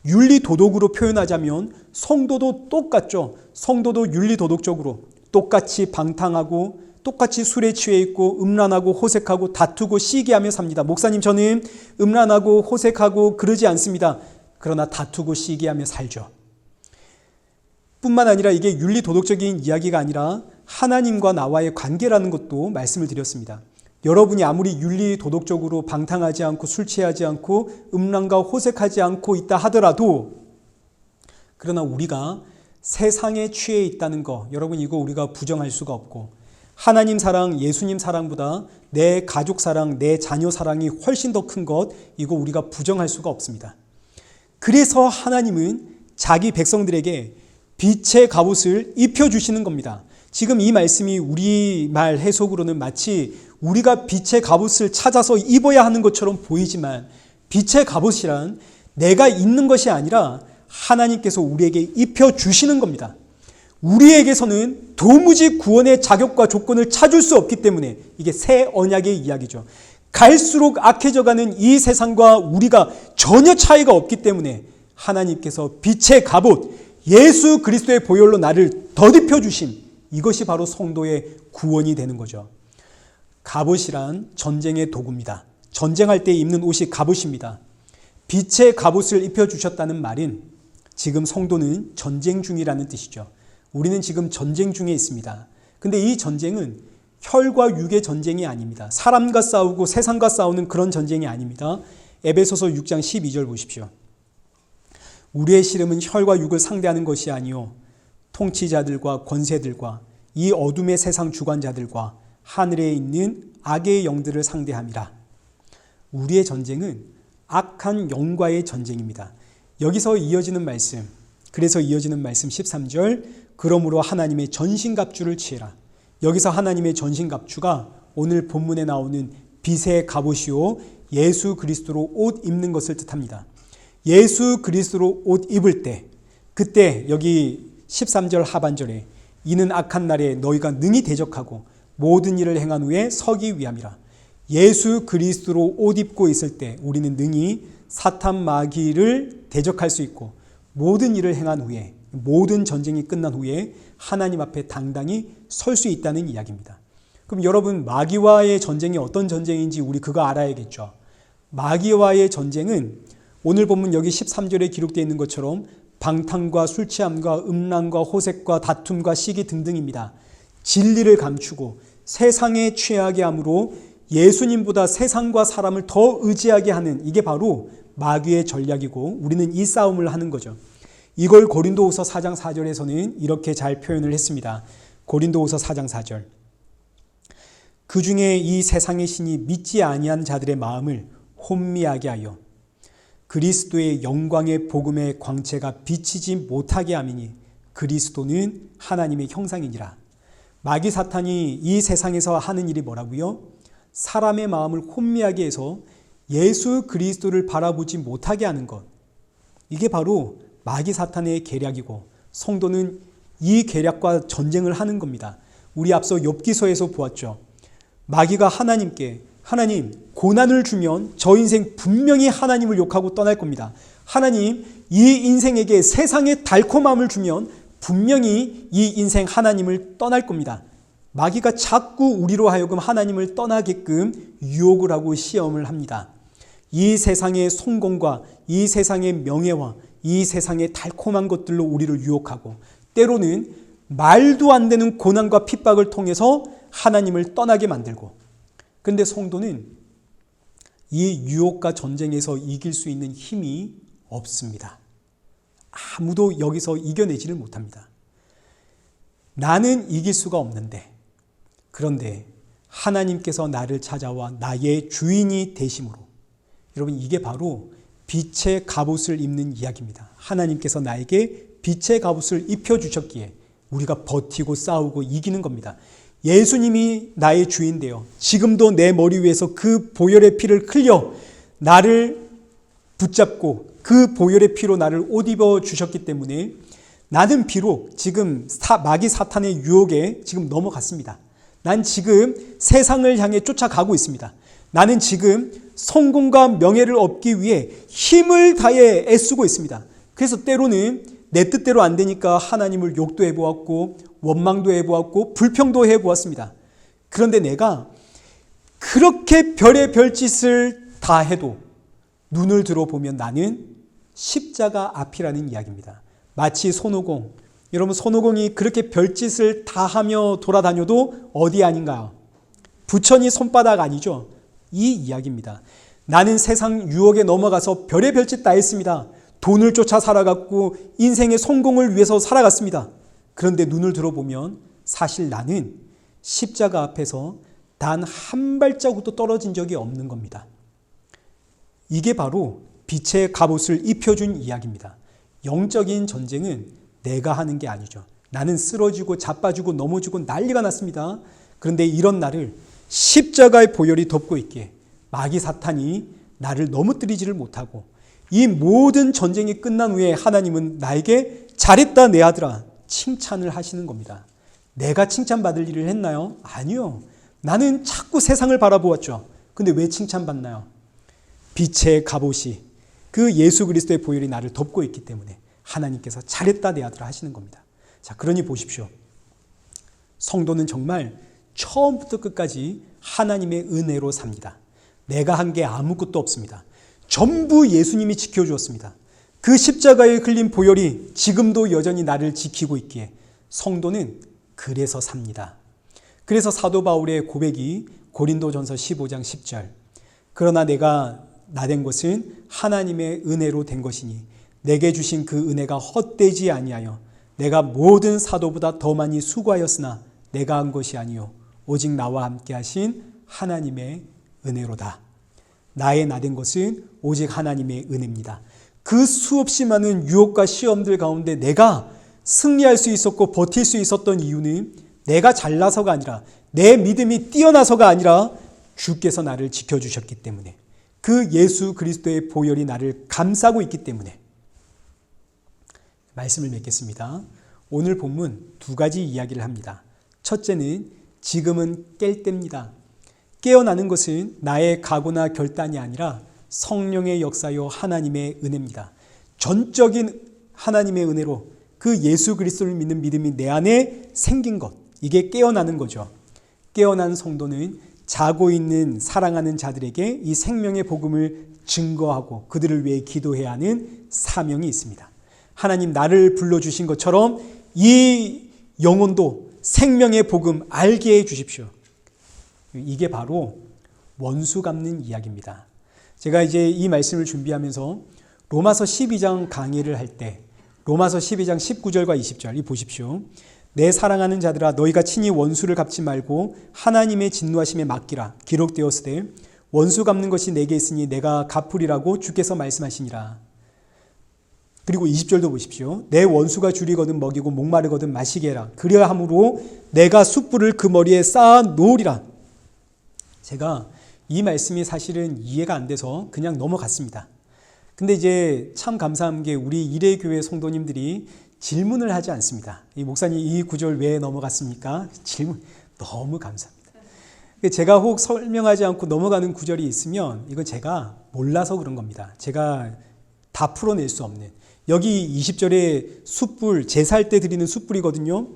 윤리 도덕으로 표현하자면 성도도 똑같죠. 성도도 윤리 도덕적으로 똑같이 방탕하고 똑같이 술에 취해 있고 음란하고 호색하고 다투고 시기하며 삽니다. 목사님, 저는 음란하고 호색하고 그러지 않습니다. 그러나 다투고 시기하며 살죠. 뿐만 아니라 이게 윤리 도덕적인 이야기가 아니라 하나님과 나와의 관계라는 것도 말씀을 드렸습니다. 여러분이 아무리 윤리 도덕적으로 방탕하지 않고 술 취하지 않고 음란과 호색하지 않고 있다 하더라도, 그러나 우리가 세상에 취해 있다는 거, 여러분 이거 우리가 부정할 수가 없고, 하나님 사랑, 예수님 사랑보다 내 가족 사랑, 내 자녀 사랑이 훨씬 더 큰 것, 이거 우리가 부정할 수가 없습니다. 그래서 하나님은 자기 백성들에게 빛의 갑옷을 입혀주시는 겁니다. 지금 이 말씀이 우리말 해석으로는 마치 우리가 빛의 갑옷을 찾아서 입어야 하는 것처럼 보이지만, 빛의 갑옷이란 내가 입는 것이 아니라 하나님께서 우리에게 입혀주시는 겁니다. 우리에게서는 도무지 구원의 자격과 조건을 찾을 수 없기 때문에 이게 새 언약의 이야기죠. 갈수록 악해져가는 이 세상과 우리가 전혀 차이가 없기 때문에 하나님께서 빛의 갑옷, 예수 그리스도의 보혈로 나를 덧입혀 주심, 이것이 바로 성도의 구원이 되는 거죠. 갑옷이란 전쟁의 도구입니다. 전쟁할 때 입는 옷이 갑옷입니다. 빛의 갑옷을 입혀주셨다는 말은 지금 성도는 전쟁 중이라는 뜻이죠. 우리는 지금 전쟁 중에 있습니다. 근데 이 전쟁은 혈과 육의 전쟁이 아닙니다. 사람과 싸우고 세상과 싸우는 그런 전쟁이 아닙니다. 에베소서 6장 12절 보십시오. 우리의 씨름은 혈과 육을 상대하는 것이 아니요 통치자들과 권세들과 이 어둠의 세상 주관자들과 하늘에 있는 악의 영들을 상대함이라. 우리의 전쟁은 악한 영과의 전쟁입니다. 여기서 이어지는 말씀, 그래서 이어지는 말씀 13절, 그러므로 하나님의 전신갑주를 취해라. 여기서 하나님의 전신갑주가 오늘 본문에 나오는 빛의 갑옷이요 예수 그리스도로 옷 입는 것을 뜻합니다. 예수 그리스도로 옷 입을 때, 그때 여기 13절 하반절에 이는 악한 날에 너희가 능히 대적하고 모든 일을 행한 후에 서기 위함이라. 예수 그리스도로 옷 입고 있을 때 우리는 능히 사탄 마귀를 대적할 수 있고 모든 일을 행한 후에, 모든 전쟁이 끝난 후에 하나님 앞에 당당히 설 수 있다는 이야기입니다. 그럼 여러분, 마귀와의 전쟁이 어떤 전쟁인지 우리 그거 알아야겠죠. 마귀와의 전쟁은 오늘 본문 여기 13절에 기록되어 있는 것처럼 방탕과 술 취함과 음란과 호색과 다툼과 시기 등등입니다. 진리를 감추고 세상에 취하게 함으로 예수님보다 세상과 사람을 더 의지하게 하는, 이게 바로 마귀의 전략이고 우리는 이 싸움을 하는 거죠. 이걸 고린도후서 4장 4절에서는 이렇게 잘 표현을 했습니다. 고린도후서 4장 4절. 그 중에 이 세상의 신이 믿지 아니한 자들의 마음을 혼미하게 하여 그리스도의 영광의 복음의 광채가 비치지 못하게 함이니 그리스도는 하나님의 형상이니라. 마귀 사탄이 이 세상에서 하는 일이 뭐라고요? 사람의 마음을 혼미하게 해서 예수 그리스도를 바라보지 못하게 하는 것. 이게 바로 마귀 사탄의 계략이고 성도는 이 계략과 전쟁을 하는 겁니다. 우리 앞서 욥기서에서 보았죠. 마귀가 하나님께, 하나님 고난을 주면 저 인생 분명히 하나님을 욕하고 떠날 겁니다. 하나님 이 인생에게 세상의 달콤함을 주면 분명히 이 인생 하나님을 떠날 겁니다. 마귀가 자꾸 우리로 하여금 하나님을 떠나게끔 유혹을 하고 시험을 합니다. 이 세상의 성공과 이 세상의 명예와 이 세상의 달콤한 것들로 우리를 유혹하고 때로는 말도 안 되는 고난과 핍박을 통해서 하나님을 떠나게 만들고, 그런데 성도는 이 유혹과 전쟁에서 이길 수 있는 힘이 없습니다. 아무도 여기서 이겨내지를 못합니다. 나는 이길 수가 없는데, 그런데 하나님께서 나를 찾아와 나의 주인이 되심으로, 여러분 이게 바로 빛의 갑옷을 입는 이야기입니다. 하나님께서 나에게 빛의 갑옷을 입혀주셨기에 우리가 버티고 싸우고 이기는 겁니다. 예수님이 나의 주인 되어 지금도 내 머리 위에서 그 보혈의 피를 흘려 나를 붙잡고 그 보혈의 피로 나를 옷 입어 주셨기 때문에 나는 비록 지금 마귀 사탄의 유혹에 지금 넘어갔습니다. 난 지금 세상을 향해 쫓아가고 있습니다. 나는 지금 성공과 명예를 얻기 위해 힘을 다해 애쓰고 있습니다. 그래서 때로는 내 뜻대로 안 되니까 하나님을 욕도 해보았고 원망도 해보았고 불평도 해보았습니다. 그런데 내가 그렇게 별의 별짓을 다 해도 눈을 들어보면 나는 십자가 앞이라는 이야기입니다. 마치 손오공, 여러분 손오공이 그렇게 별짓을 다 하며 돌아다녀도 어디 아닌가요? 부천이 손바닥 아니죠? 이 이야기입니다. 나는 세상 유혹에 넘어가서 별의 별짓 다 했습니다. 돈을 쫓아 살아갔고 인생의 성공을 위해서 살아갔습니다. 그런데 눈을 들어보면 사실 나는 십자가 앞에서 단 한 발자국도 떨어진 적이 없는 겁니다. 이게 바로 빛의 갑옷을 입혀준 이야기입니다. 영적인 전쟁은 내가 하는 게 아니죠. 나는 쓰러지고 자빠지고 넘어지고 난리가 났습니다. 그런데 이런 나를 십자가의 보혈이 덮고 있기에 마귀 사탄이 나를 넘어뜨리지를 못하고, 이 모든 전쟁이 끝난 후에 하나님은 나에게 잘했다 내 아들아 칭찬을 하시는 겁니다. 내가 칭찬받을 일을 했나요? 아니요. 나는 자꾸 세상을 바라보았죠. 근데 왜 칭찬받나요? 빛의 갑옷이, 그 예수 그리스도의 보혈이 나를 덮고 있기 때문에 하나님께서 잘했다 내 아들아 하시는 겁니다. 자, 그러니 보십시오. 성도는 정말 처음부터 끝까지 하나님의 은혜로 삽니다. 내가 한 게 아무것도 없습니다. 전부 예수님이 지켜주었습니다. 그 십자가에 흘린 보혈이 지금도 여전히 나를 지키고 있기에 성도는 그래서 삽니다. 그래서 사도 바울의 고백이 고린도전서 15장 10절, 그러나 내가 나된 것은 하나님의 은혜로 된 것이니 내게 주신 그 은혜가 헛되지 아니하여 내가 모든 사도보다 더 많이 수고하였으나 내가 한 것이 아니요 오직 나와 함께 하신 하나님의 은혜로다. 나의 나된 것은 오직 하나님의 은혜입니다. 그 수없이 많은 유혹과 시험들 가운데 내가 승리할 수 있었고 버틸 수 있었던 이유는 내가 잘나서가 아니라, 내 믿음이 뛰어나서가 아니라 주께서 나를 지켜주셨기 때문에, 그 예수 그리스도의 보혈이 나를 감싸고 있기 때문에. 말씀을 맺겠습니다. 오늘 본문 두 가지 이야기를 합니다. 첫째는 지금은 깰 때입니다. 깨어나는 것은 나의 각오나 결단이 아니라 성령의 역사요 하나님의 은혜입니다. 전적인 하나님의 은혜로 그 예수 그리스도를 믿는 믿음이 내 안에 생긴 것, 이게 깨어나는 거죠. 깨어난 성도는 자고 있는 사랑하는 자들에게 이 생명의 복음을 증거하고 그들을 위해 기도해야 하는 사명이 있습니다. 하나님 나를 불러주신 것처럼 이 영혼도 생명의 복음 알게 해 주십시오. 이게 바로 원수 갚는 이야기입니다. 제가 이제 이 말씀을 준비하면서 로마서 12장 강의를 할 때 로마서 12장 19절과 20절 이 보십시오. 내 사랑하는 자들아 너희가 친히 원수를 갚지 말고 하나님의 진노하심에 맡기라. 기록되었으되 원수 갚는 것이 내게 있으니 내가 갚으리라고 주께서 말씀하시니라. 그리고 20절도 보십시오. 내 원수가 줄이거든 먹이고 목마르거든 마시게 해라. 그리하 함으로 내가 숯불을 그 머리에 쌓아 놓으리라. 제가 이 말씀이 사실은 이해가 안 돼서 그냥 넘어갔습니다. 근데 이제 참 감사한 게 우리 이레교회 성도님들이 질문을 하지 않습니다. 이 목사님 이 구절 왜 넘어갔습니까? 질문 너무 감사합니다. 제가 혹 설명하지 않고 넘어가는 구절이 있으면 이건 제가 몰라서 그런 겁니다. 제가 다 풀어낼 수 없는. 여기 20절에 숯불, 제사할 때 드리는 숯불이거든요.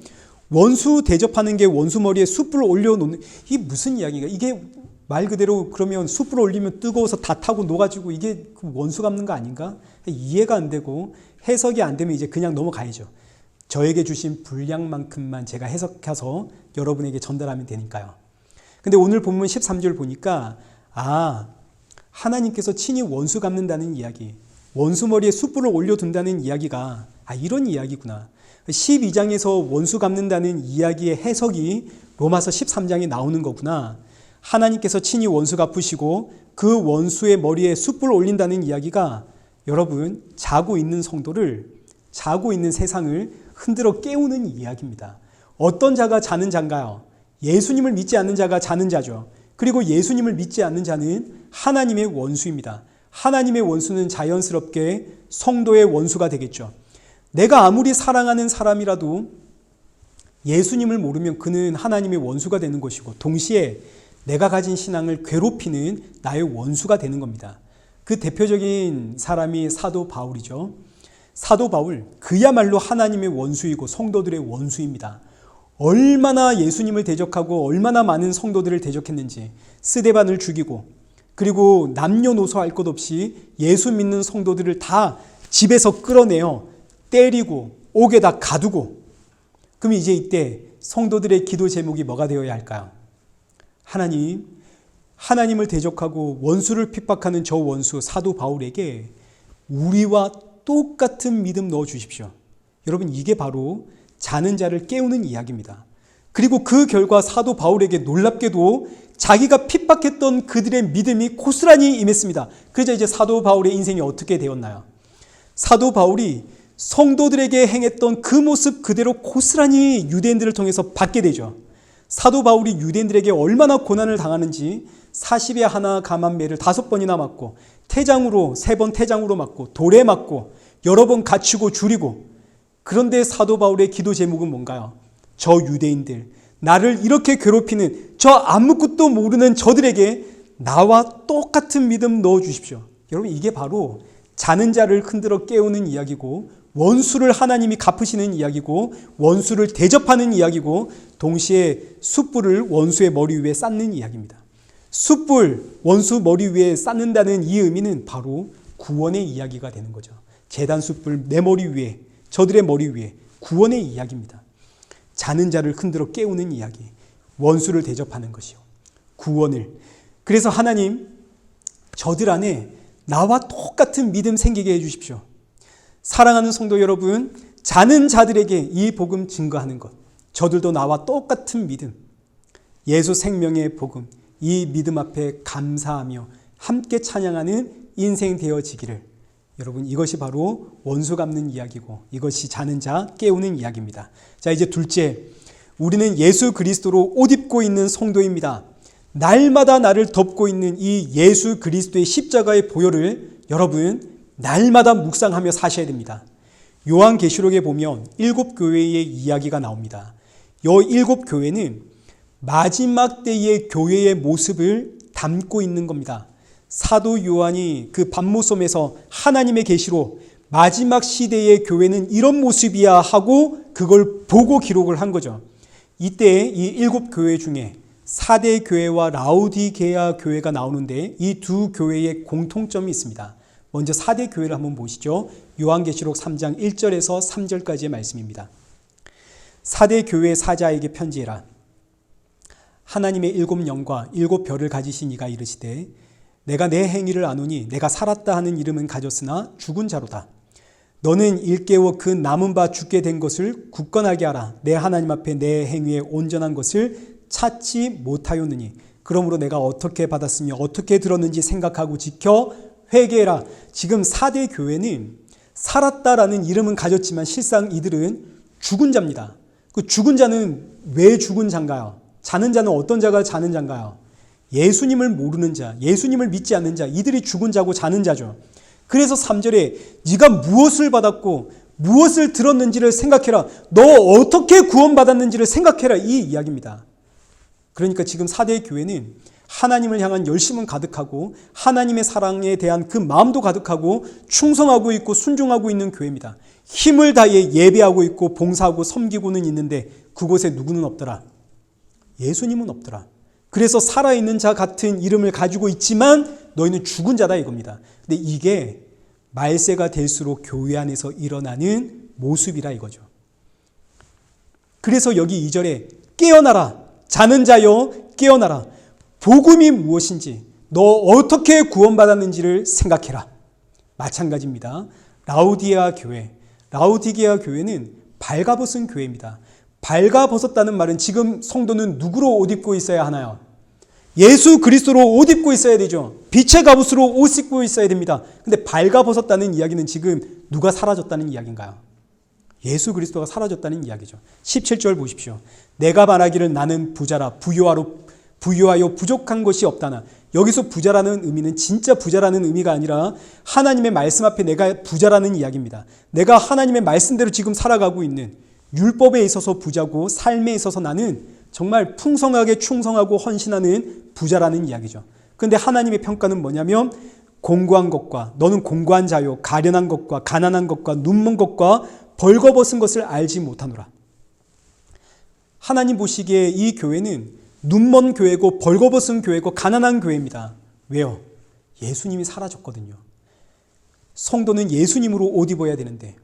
원수 대접하는 게 원수 머리에 숯불을 올려놓는, 이게 무슨 이야기인가? 이게 말 그대로 그러면 숯불 올리면 뜨거워서 다 타고 녹아지고 이게 원수 갚는 거 아닌가? 이해가 안 되고 해석이 안 되면 이제 그냥 넘어가야죠. 저에게 주신 분량만큼만 제가 해석해서 여러분에게 전달하면 되니까요. 근데 오늘 본문 13절 보니까 하나님께서 친히 원수 갚는다는 이야기, 원수 머리에 숯불을 올려둔다는 이야기가 이런 이야기구나. 12장에서 원수 갚는다는 이야기의 해석이 로마서 13장에 나오는 거구나. 하나님께서 친히 원수 갚으시고 그 원수의 머리에 숯불을 올린다는 이야기가 여러분 자고 있는 성도를, 자고 있는 세상을 흔들어 깨우는 이야기입니다. 어떤 자가 자는 자인가요? 예수님을 믿지 않는 자가 자는 자죠. 그리고 예수님을 믿지 않는 자는 하나님의 원수입니다. 하나님의 원수는 자연스럽게 성도의 원수가 되겠죠. 내가 아무리 사랑하는 사람이라도 예수님을 모르면 그는 하나님의 원수가 되는 것이고, 동시에 내가 가진 신앙을 괴롭히는 나의 원수가 되는 겁니다. 그 대표적인 사람이 사도 바울이죠. 사도 바울, 그야말로 하나님의 원수이고 성도들의 원수입니다. 얼마나 예수님을 대적하고 얼마나 많은 성도들을 대적했는지, 스데반을 죽이고, 그리고 남녀노소 할 것 없이 예수 믿는 성도들을 다 집에서 끌어내어 때리고 옥에다 가두고. 그럼 이제 이때 성도들의 기도 제목이 뭐가 되어야 할까요? 하나님을 대적하고 원수를 핍박하는 저 원수 사도 바울에게 우리와 똑같은 믿음 넣어 주십시오. 여러분, 이게 바로 자는 자를 깨우는 이야기입니다. 그리고 그 결과 사도 바울에게 놀랍게도 자기가 핍박했던 그들의 믿음이 고스란히 임했습니다. 그래서 이제 사도 바울의 인생이 어떻게 되었나요? 사도 바울이 성도들에게 행했던 그 모습 그대로 고스란히 유대인들을 통해서 받게 되죠. 사도 바울이 유대인들에게 얼마나 고난을 당하는지 40에 하나 감한 매를 5번이나 맞고, 태장으로 3번 태장으로 맞고, 돌에 맞고, 여러 번 갇히고 줄이고. 그런데 사도 바울의 기도 제목은 뭔가요? 저 유대인들, 나를 이렇게 괴롭히는 저 아무것도 모르는 저들에게 나와 똑같은 믿음 넣어주십시오. 여러분, 이게 바로 자는 자를 흔들어 깨우는 이야기고, 원수를 하나님이 갚으시는 이야기고, 원수를 대접하는 이야기고, 동시에 숯불을 원수의 머리 위에 쌓는 이야기입니다. 숯불, 원수 머리 위에 쌓는다는 이 의미는 바로 구원의 이야기가 되는 거죠. 제단 숯불 내 머리 위에, 저들의 머리 위에, 구원의 이야기입니다. 자는 자를 흔들어 깨우는 이야기, 원수를 대접하는 것이요, 구원을. 그래서 하나님, 저들 안에 나와 똑같은 믿음 생기게 해주십시오. 사랑하는 성도 여러분, 자는 자들에게 이 복음 증거하는 것, 저들도 나와 똑같은 믿음, 예수 생명의 복음, 이 믿음 앞에 감사하며 함께 찬양하는 인생 되어지기를. 여러분, 이것이 바로 원수 갚는 이야기고, 이것이 자는 자 깨우는 이야기입니다. 자, 이제 둘째, 우리는 예수 그리스도로 옷 입고 있는 성도입니다. 날마다 나를 덮고 있는 이 예수 그리스도의 십자가의 보혈을 여러분 날마다 묵상하며 사셔야 됩니다. 요한계시록에 보면 7교회의 이야기가 나옵니다. 이 7교회는 마지막 때의 교회의 모습을 담고 있는 겁니다. 사도 요한이 그 밤모섬에서 하나님의 계시로 마지막 시대의 교회는 이런 모습이야 하고 그걸 보고 기록을 한 거죠. 이때 이 7교회 중에 사대 교회와 라우디게아 교회가 나오는데 이 두 교회의 공통점이 있습니다. 먼저 사대 교회를 한번 보시죠. 요한계시록 3장 1절에서 3절까지의 말씀입니다. 사대 교회 사자에게 편지해라. 하나님의 7영과 7별을 가지신 이가 이르시되, 내가 내 행위를 아노니 내가 살았다 하는 이름은 가졌으나 죽은 자로다. 너는 일깨워 그 남은 바 죽게 된 것을 굳건하게 하라. 내 하나님 앞에 내 행위에 온전한 것을 찾지 못하였느니, 그러므로 내가 어떻게 받았으며 어떻게 들었는지 생각하고 지켜 회개해라. 지금 사대 교회는 살았다라는 이름은 가졌지만 실상 이들은 죽은 자입니다. 그 죽은 자는 왜 죽은 자인가요? 자는 자는 어떤 자가 자는 자인가요? 예수님을 모르는 자, 예수님을 믿지 않는 자, 이들이 죽은 자고 자는 자죠. 그래서 3절에 네가 무엇을 받았고 무엇을 들었는지를 생각해라. 너 어떻게 구원받았는지를 생각해라. 이 이야기입니다. 그러니까 지금 사대 교회는 하나님을 향한 열심은 가득하고 하나님의 사랑에 대한 그 마음도 가득하고 충성하고 있고 순종하고 있는 교회입니다. 힘을 다해 예배하고 있고 봉사하고 섬기고는 있는데 그곳에 누구는 없더라? 예수님은 없더라. 그래서 살아있는 자 같은 이름을 가지고 있지만 너희는 죽은 자다 이겁니다. 근데 이게 말세가 될수록 교회 안에서 일어나는 모습이라 이거죠. 그래서 여기 2절에 깨어나라. 자는 자여 깨어나라. 복음이 무엇인지, 너 어떻게 구원받았는지를 생각해라. 마찬가지입니다. 라우디게아 교회는 발가벗은 교회입니다. 발가벗었다는 말은 지금 성도는 누구로 옷 입고 있어야 하나요? 예수 그리스도로 옷 입고 있어야 되죠. 빛의 갑옷으로 옷 입고 있어야 됩니다. 근데 발가벗었다는 이야기는 지금 누가 사라졌다는 이야기인가요? 예수 그리스도가 사라졌다는 이야기죠. 17절 보십시오. 내가 말하기를 나는 부자라 부유하여 부족한 것이 없다나. 여기서 부자라는 의미는 진짜 부자라는 의미가 아니라 하나님의 말씀 앞에 내가 부자라는 이야기입니다. 내가 하나님의 말씀대로 지금 살아가고 있는, 율법에 있어서 부자고 삶에 있어서 나는 정말 풍성하게 충성하고 헌신하는 부자라는 이야기죠. 그런데 하나님의 평가는 뭐냐면 공고한 것과, 너는 공고한 자요, 가련한 것과 가난한 것과 눈먼 것과 벌거벗은 것을 알지 못하노라. 하나님 보시기에 이 교회는 눈먼 교회고 벌거벗은 교회고 가난한 교회입니다. 왜요? 예수님이 사라졌거든요. 성도는 예수님으로 옷 입어야 되는데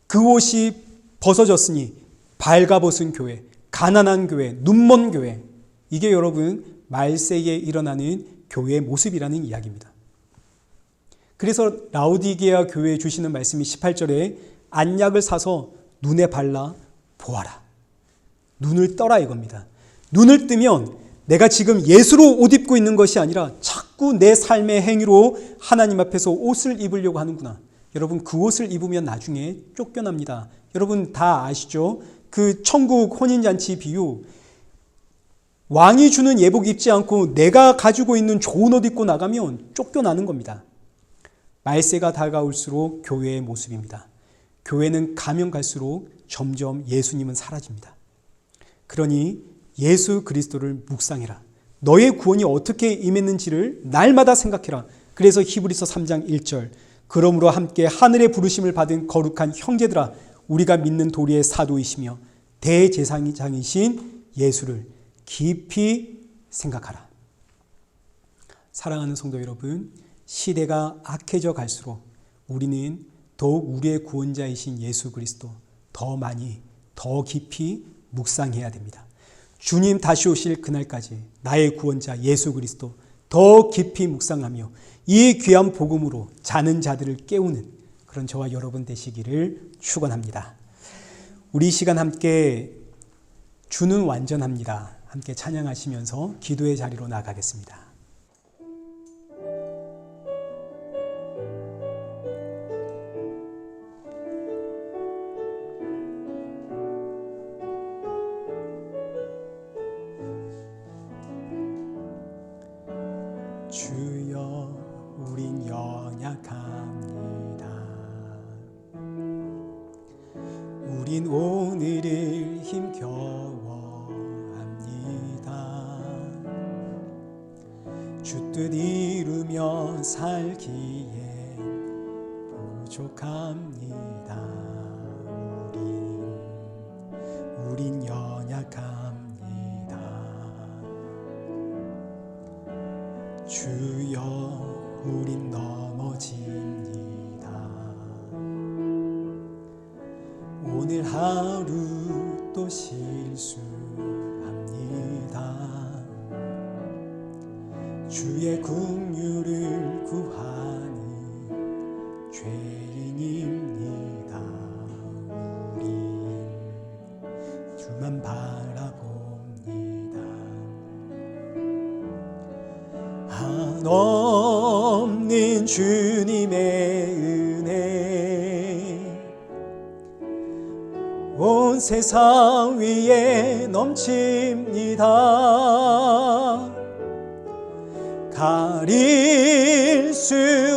그 옷이 벗어졌으니 발가벗은 교회, 가난한 교회, 눈먼 교회, 이게 여러분 말세에 일어나는 교회의 모습이라는 이야기입니다. 그래서 라우디게아 교회에 주시는 말씀이 18절에 안약을 사서 눈에 발라 보아라. 눈을 떠라 이겁니다. 눈을 뜨면 내가 지금 예수로 옷 입고 있는 것이 아니라 자꾸 내 삶의 행위로 하나님 앞에서 옷을 입으려고 하는구나. 여러분 그 옷을 입으면 나중에 쫓겨납니다. 여러분 다 아시죠? 그 천국 혼인잔치 비유, 왕이 주는 예복 입지 않고 내가 가지고 있는 좋은 옷 입고 나가면 쫓겨나는 겁니다. 말세가 다가올수록 교회의 모습입니다. 교회는 가면 갈수록 점점 예수님은 사라집니다. 그러니 예수 그리스도를 묵상해라. 너의 구원이 어떻게 임했는지를 날마다 생각해라. 그래서 히브리서 3장 1절, 그러므로 함께 하늘의 부르심을 받은 거룩한 형제들아, 우리가 믿는 도리의 사도이시며 대제사장이신 예수를 깊이 생각하라. 사랑하는 성도 여러분, 시대가 악해져 갈수록 우리는 더욱 우리의 구원자이신 예수 그리스도 더 많이, 더 깊이 묵상해야 됩니다. 주님 다시 오실 그날까지 나의 구원자 예수 그리스도 더 깊이 묵상하며 이 귀한 복음으로 자는 자들을 깨우는 그런 저와 여러분 되시기를 축원합니다. 우리 시간 함께 주는 완전합니다. 함께 찬양하시면서 기도의 자리로 나가겠습니다. 주여 우린 연약합니다. 우린 오늘을 힘겨워합니다. 주 뜻 이루며 살기에 부족합니다. 우린 연약합니다. 주여 우린 넘어집니다. 오늘 하루 또 실수합니다. 주의 긍휼을 구하는 죄인입니다. 우린 주만 바라봅니다. 한없는 주님의 은혜 온 세상 위에 넘칩니다. 가릴 수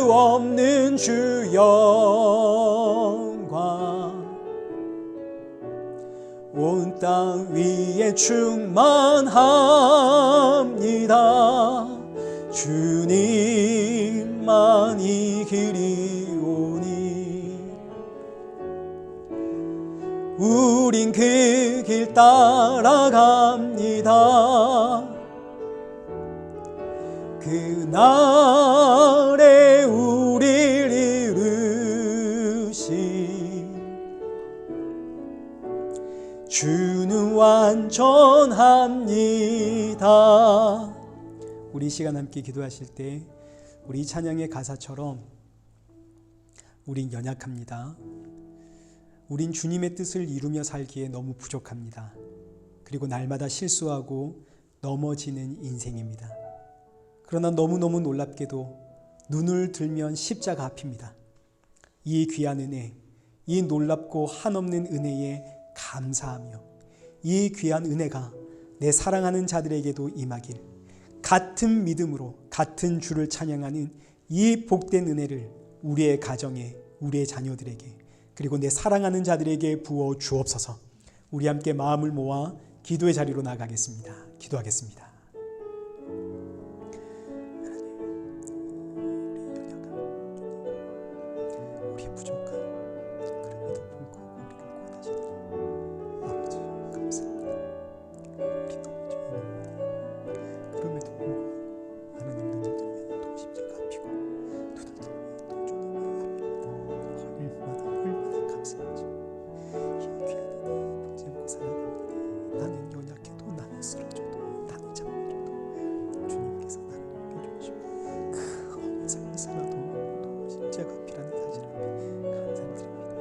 없는 주 영광 온 땅 위에 충만합니다. 주님만이 길이오니 우린 그 길 따라갑니다. 그날에 우리를 이루신 주는 완전합니다. 우리 시간 함께 기도하실 때 우리 찬양의 가사처럼 우린 연약합니다. 우린 주님의 뜻을 이루며 살기에 너무 부족합니다. 그리고 날마다 실수하고 넘어지는 인생입니다. 그러나 너무너무 놀랍게도 눈을 들면 십자가 앞입니다. 이 귀한 은혜, 이 놀랍고 한없는 은혜에 감사하며 이 귀한 은혜가 내 사랑하는 자들에게도 임하길, 같은 믿음으로 같은 주를 찬양하는 이 복된 은혜를 우리의 가정에, 우리의 자녀들에게, 그리고 내 사랑하는 자들에게 부어 주옵소서. 우리 함께 마음을 모아 기도의 자리로 나가겠습니다. 기도하겠습니다. 우리의 부족함, 그럼에도 불구하고 우리를 구원하시는 아버지 감사합니다. 우리 너무 죄인입니다. 그럼에도 불구하고 하나님 눈을 뜨면 또 십자가 앞이고 눈을 뜨면 또 주님의 앞입니다. 얼마나 감사하지. 이 귀한 은혜 붙잡고 살아갑니다. 나는 연약해도, 나는 쓰러져도, 나는 잠들어도 주님께서 나를 높여주시고 그 엄살을 살아도 또 십자가 앞이라는 사실 앞에 감사를 드립니다.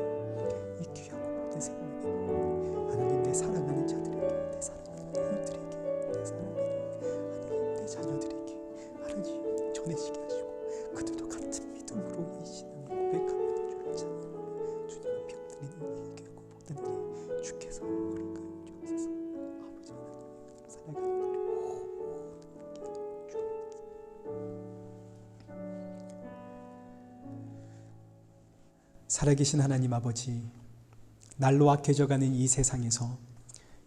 이 귀하고 모든 생명에 하나님, 내 사랑하는 자들에게, 내 사랑하는 이웃들에게, 내 사랑하는 하나님 내 자녀들에게 하나님 전해지게 하시고 그들도 같은 믿음으로 이 신앙을 고백하며 주를 찬양하며 주님 앞에 엎드리는 이 귀하고 복된 일 주께서 허락하여 주옵소서. 아버지 하나님 살아가는 우리 모든 살아계신 하나님 아버지, 날로 악해져가는 이 세상에서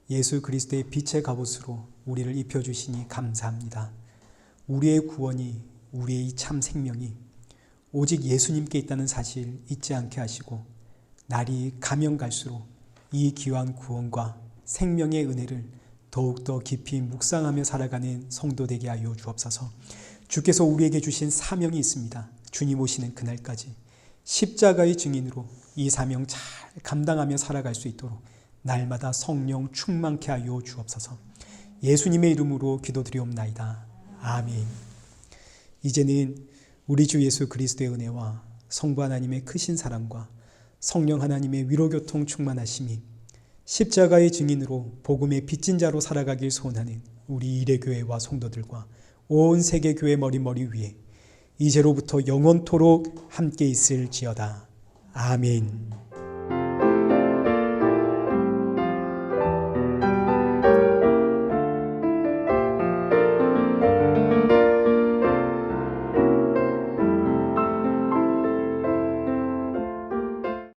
예수 그리스도의 빛의 갑옷으로 우리를 입혀주시니 감사합니다. 우리의 구원이, 우리의 참 생명이 오직 예수님께 있다는 사실 잊지 않게 하시고 날이 가면 갈수록 이 귀한 구원과 생명의 은혜를 더욱더 깊이 묵상하며 살아가는 성도 되게 하여 주옵소서. 주께서 우리에게 주신 사명이 있습니다. 주님 오시는 그날까지 십자가의 증인으로 이 사명 잘 감당하며 살아갈 수 있도록 날마다 성령 충만케 하여 주옵소서. 예수님의 이름으로 기도드리옵나이다. 아멘. 이제는 우리 주 예수 그리스도의 은혜와 성부 하나님의 크신 사랑과 성령 하나님의 위로교통 충만하심이 십자가의 증인으로 복음의 빚진 자로 살아가길 소원하는 우리 이레교회와 성도들과 온 세계 교회 머리 위에 이제로부터 영원토록 함께 있을지어다. 아멘.